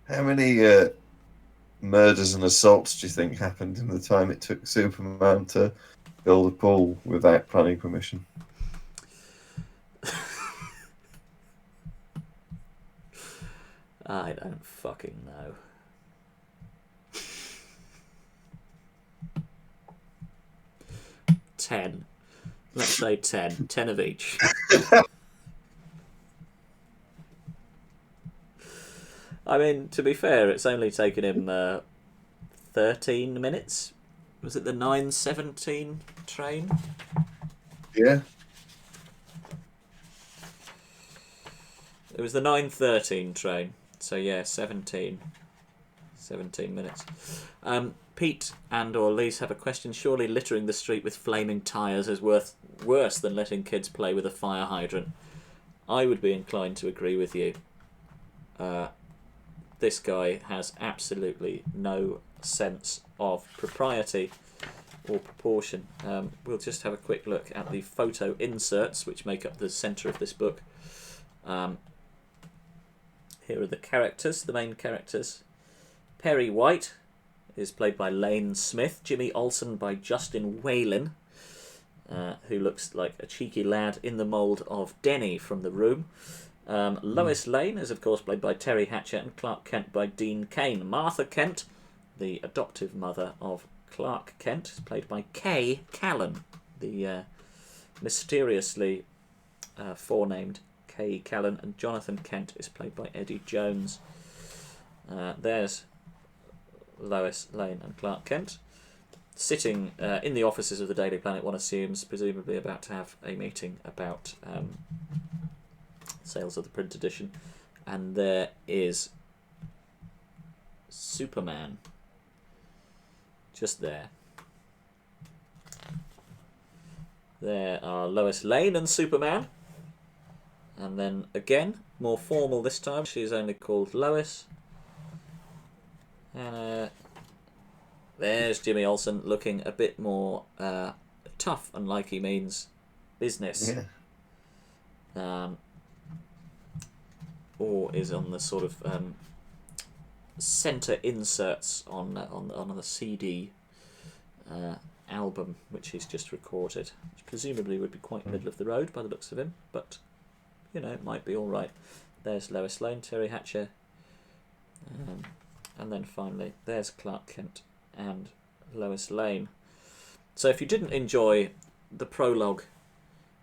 How many murders and assaults do you think happened in the time it took Superman to build a pool without planning permission? I don't fucking know. Ten. Let's say 10. 10 of each. I mean, to be fair, it's only taken him 13 minutes. Was it the 9:17 train? Yeah. It was the 9:13 train. So yeah, 17 minutes. Pete and or Lise have a question. Surely littering the street with flaming tyres is worse than letting kids play with a fire hydrant. I would be inclined to agree with you. This guy has absolutely no sense of propriety or proportion. We'll just have a quick look at the photo inserts which make up the centre of this book. Here are the characters, the main characters. Perry White is played by Lane Smith. Jimmy Olsen by Justin Whalen, who looks like a cheeky lad in the mould of Denny from The Room. Lois Lane is, of course, played by Terry Hatcher, and Clark Kent by Dean Cain. Martha Kent, the adoptive mother of Clark Kent, is played by Kay Callan, the mysteriously forenamed Kay Callan, and Jonathan Kent is played by Eddie Jones. There's Lois Lane and Clark Kent sitting in the offices of the Daily Planet, one assumes, presumably about to have a meeting about sales of the print edition. And there is Superman just there. There are Lois Lane and Superman. And then again, more formal this time, she's only called Lois. And there's Jimmy Olsen looking a bit more tough and like he means business. Yeah. Or is on the sort of centre inserts on the CD album which he's just recorded, which presumably would be quite middle of the road by the looks of him, but you know, it might be all right. There's Lois Lane, Terry Hatcher, and then finally there's Clark Kent and Lois Lane. So if you didn't enjoy the prologue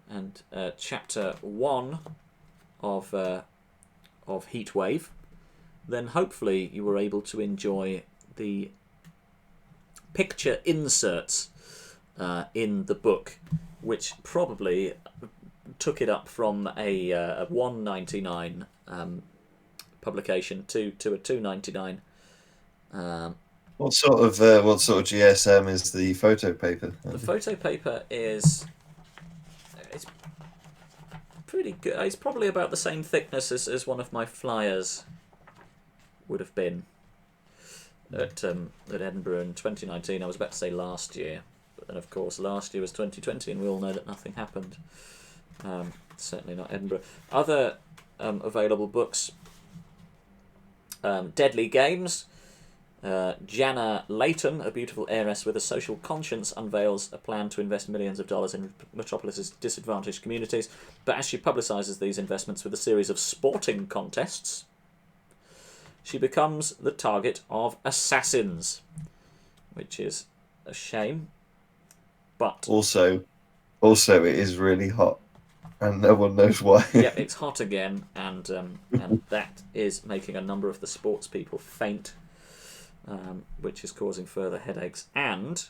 and chapter 1 of Heatwave, then hopefully you were able to enjoy the picture inserts in the book, which probably took it up from a $1.99 publication to a $2.99. What sort of GSM is the photo paper? The photo paper it's pretty good. It's probably about the same thickness as one of my flyers would have been at Edinburgh in 2019. I was about to say last year, but then of course last year was 2020, and we all know that nothing happened. Certainly not Edinburgh. Other available books: Deadly Games. Jana Layton, a beautiful heiress with a social conscience, unveils a plan to invest millions of dollars in Metropolis's disadvantaged communities. But as she publicises these investments with a series of sporting contests, she becomes the target of assassins, which is a shame. But also it is really hot, and no one knows why. Yeah, it's hot again, and that is making a number of the sports people faint. Which is causing further headaches. And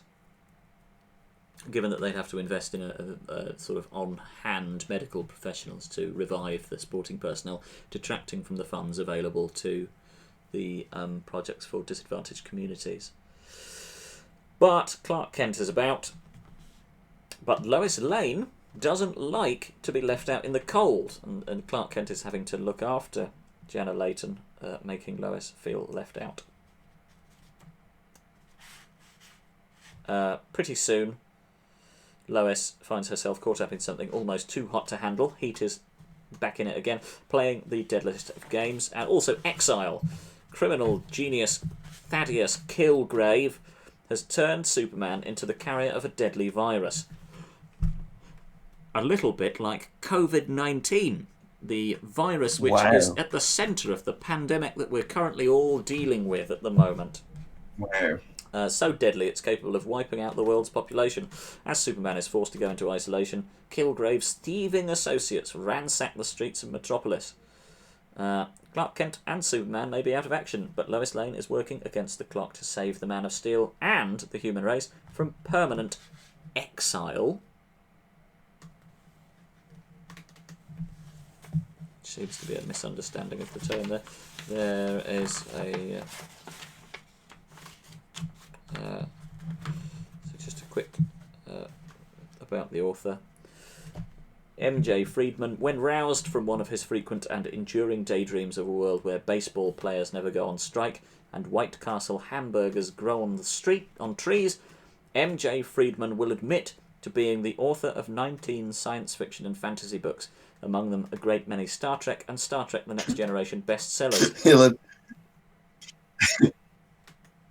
given that they'd have to invest in a sort of on-hand medical professionals to revive the sporting personnel, detracting from the funds available to the projects for disadvantaged communities. But Clark Kent is about. But Lois Lane doesn't like to be left out in the cold, and Clark Kent is having to look after Jana Layton, making Lois feel left out. Pretty soon, Lois finds herself caught up in something almost too hot to handle. Heat is back in it again, playing the deadliest of games, and also Exile. Criminal genius Thaddeus Kilgrave has turned Superman into the carrier of a deadly virus. A little bit like COVID-19, the virus which is at the centre of the pandemic that we're currently all dealing with at the moment. Wow. So deadly it's capable of wiping out the world's population. As Superman is forced to go into isolation, Kilgrave's thieving associates ransack the streets of Metropolis. Clark Kent and Superman may be out of action, but Lois Lane is working against the clock to save the Man of Steel and the human race from permanent exile. Seems to be a misunderstanding of the term there. There is a... so just a quick about the author. M.J. Friedman, when roused from one of his frequent and enduring daydreams of a world where baseball players never go on strike and White Castle hamburgers grow on the street on trees, M.J. Friedman will admit to being the author of 19 science fiction and fantasy books, among them a great many Star Trek and Star Trek The Next Generation bestsellers.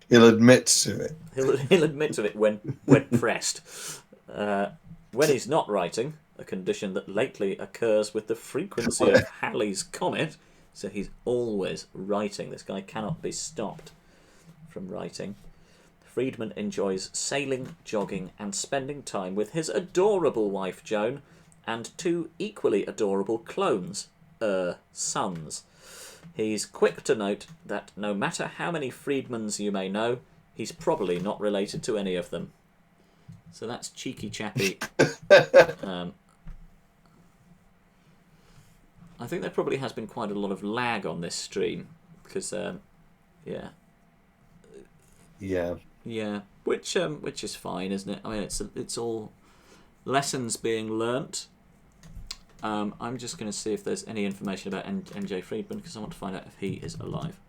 He'll admit to it. He'll admit to it when pressed. When he's not writing, a condition that lately occurs with the frequency of Halley's Comet, so he's always writing. This guy cannot be stopped from writing. Friedman enjoys sailing, jogging, and spending time with his adorable wife Joan and two equally adorable clones, sons. He's quick to note that no matter how many Friedmans you may know, he's probably not related to any of them. So that's cheeky chappy. I think there probably has been quite a lot of lag on this stream because, yeah, which is fine, isn't it? I mean, it's all lessons being learnt. I'm just going to see if there's any information about MJ Friedman because I want to find out if he is alive.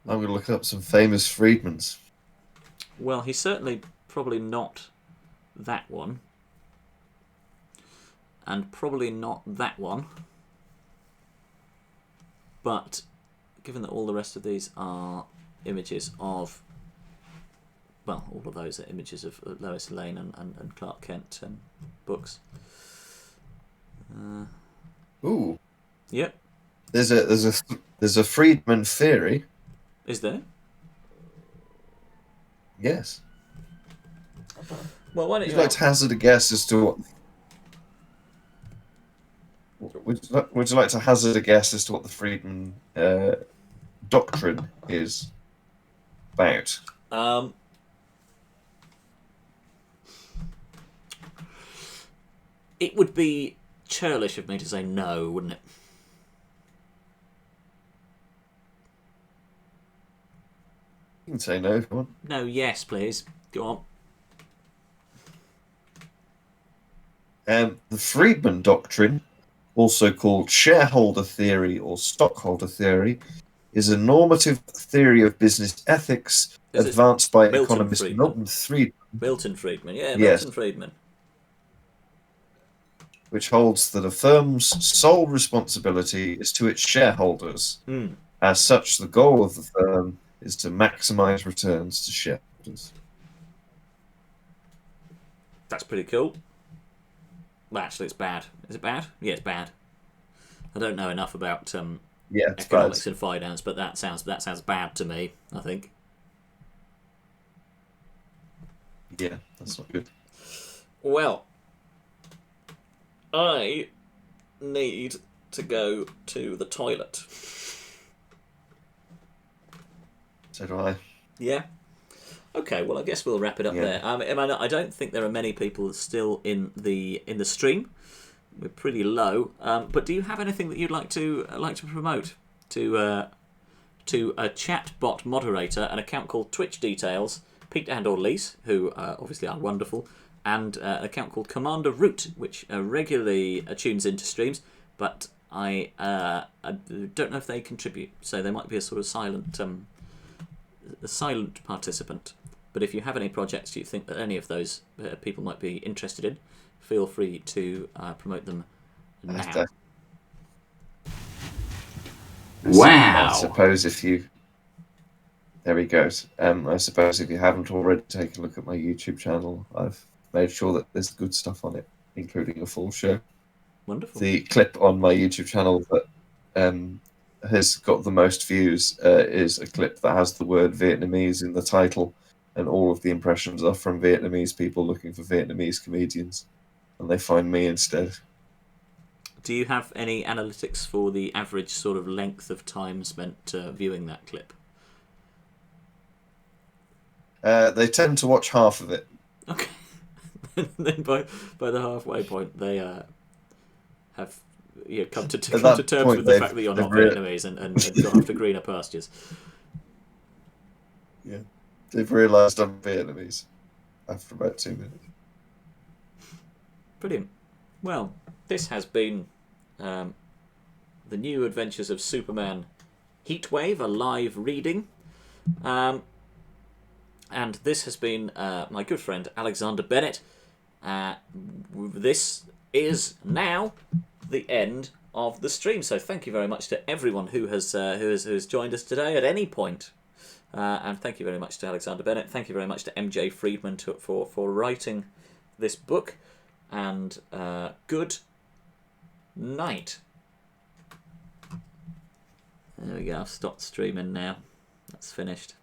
I'm going to look up some famous Friedmans. Well, he's certainly probably not that one. And probably not that one. But given that all the rest of these are images of... Well, all of those are images of Lois Lane and Clark Kent books. Ooh. Yep. There's a Friedman theory. Is there? Yes. Well, why don't Would you like to hazard a guess as to what? Would you like to hazard a guess as to what the Friedman doctrine is about? It would be churlish of me to say no, wouldn't it? You can say no if you want. No, yes, please. Go on. The Friedman doctrine, also called shareholder theory or stockholder theory, is a normative theory of business ethics advanced by economist Milton Friedman. Milton Friedman, yeah, yes. Milton Friedman. Which holds that a firm's sole responsibility is to its shareholders. As such, the goal of the firm is to maximize returns to shareholders. That's pretty cool. Well, actually, it's bad. Is it bad? Yeah, it's bad. I don't know enough about economics and finance, but that sounds bad to me, I think. Yeah, that's not good. Well, I need to go to the toilet. So do I. Yeah. Okay, well, I guess we'll wrap it up there. I don't think there are many people still in the stream. We're pretty low. But do you have anything that you'd like to promote to a chatbot moderator, an account called Twitch Details, Pete and/or Lise, who obviously are wonderful, and an account called Commander Root, which regularly tunes into streams, but I don't know if they contribute, so they might be a sort of silent participant. But if you have any projects you think that any of those people might be interested in, feel free to promote them now. Wow! I suppose if you... There he goes. I suppose if you haven't already taken a look at my YouTube channel, I've made sure that there's good stuff on it, including a full show. Wonderful. The clip on my YouTube channel that has got the most views is a clip that has the word Vietnamese in the title, and all of the impressions are from Vietnamese people looking for Vietnamese comedians, and they find me instead. Do you have any analytics for the average sort of length of time spent viewing that clip? They tend to watch half of it. Okay. Then by the halfway point, they have come to terms with the fact that you're not Vietnamese and gone off to greener pastures. Yeah, they've realised I'm Vietnamese after about 2 minutes. Brilliant. Well, this has been the New Adventures of Superman Heatwave, a live reading. And this has been my good friend Alexander Bennett. This is now the end of the stream. So thank you very much to everyone who has joined us today at any point. And thank you very much to Alexander Bennett. Thank you very much to MJ Friedman for writing this book. And good night. There we go. I've stopped streaming now. That's finished.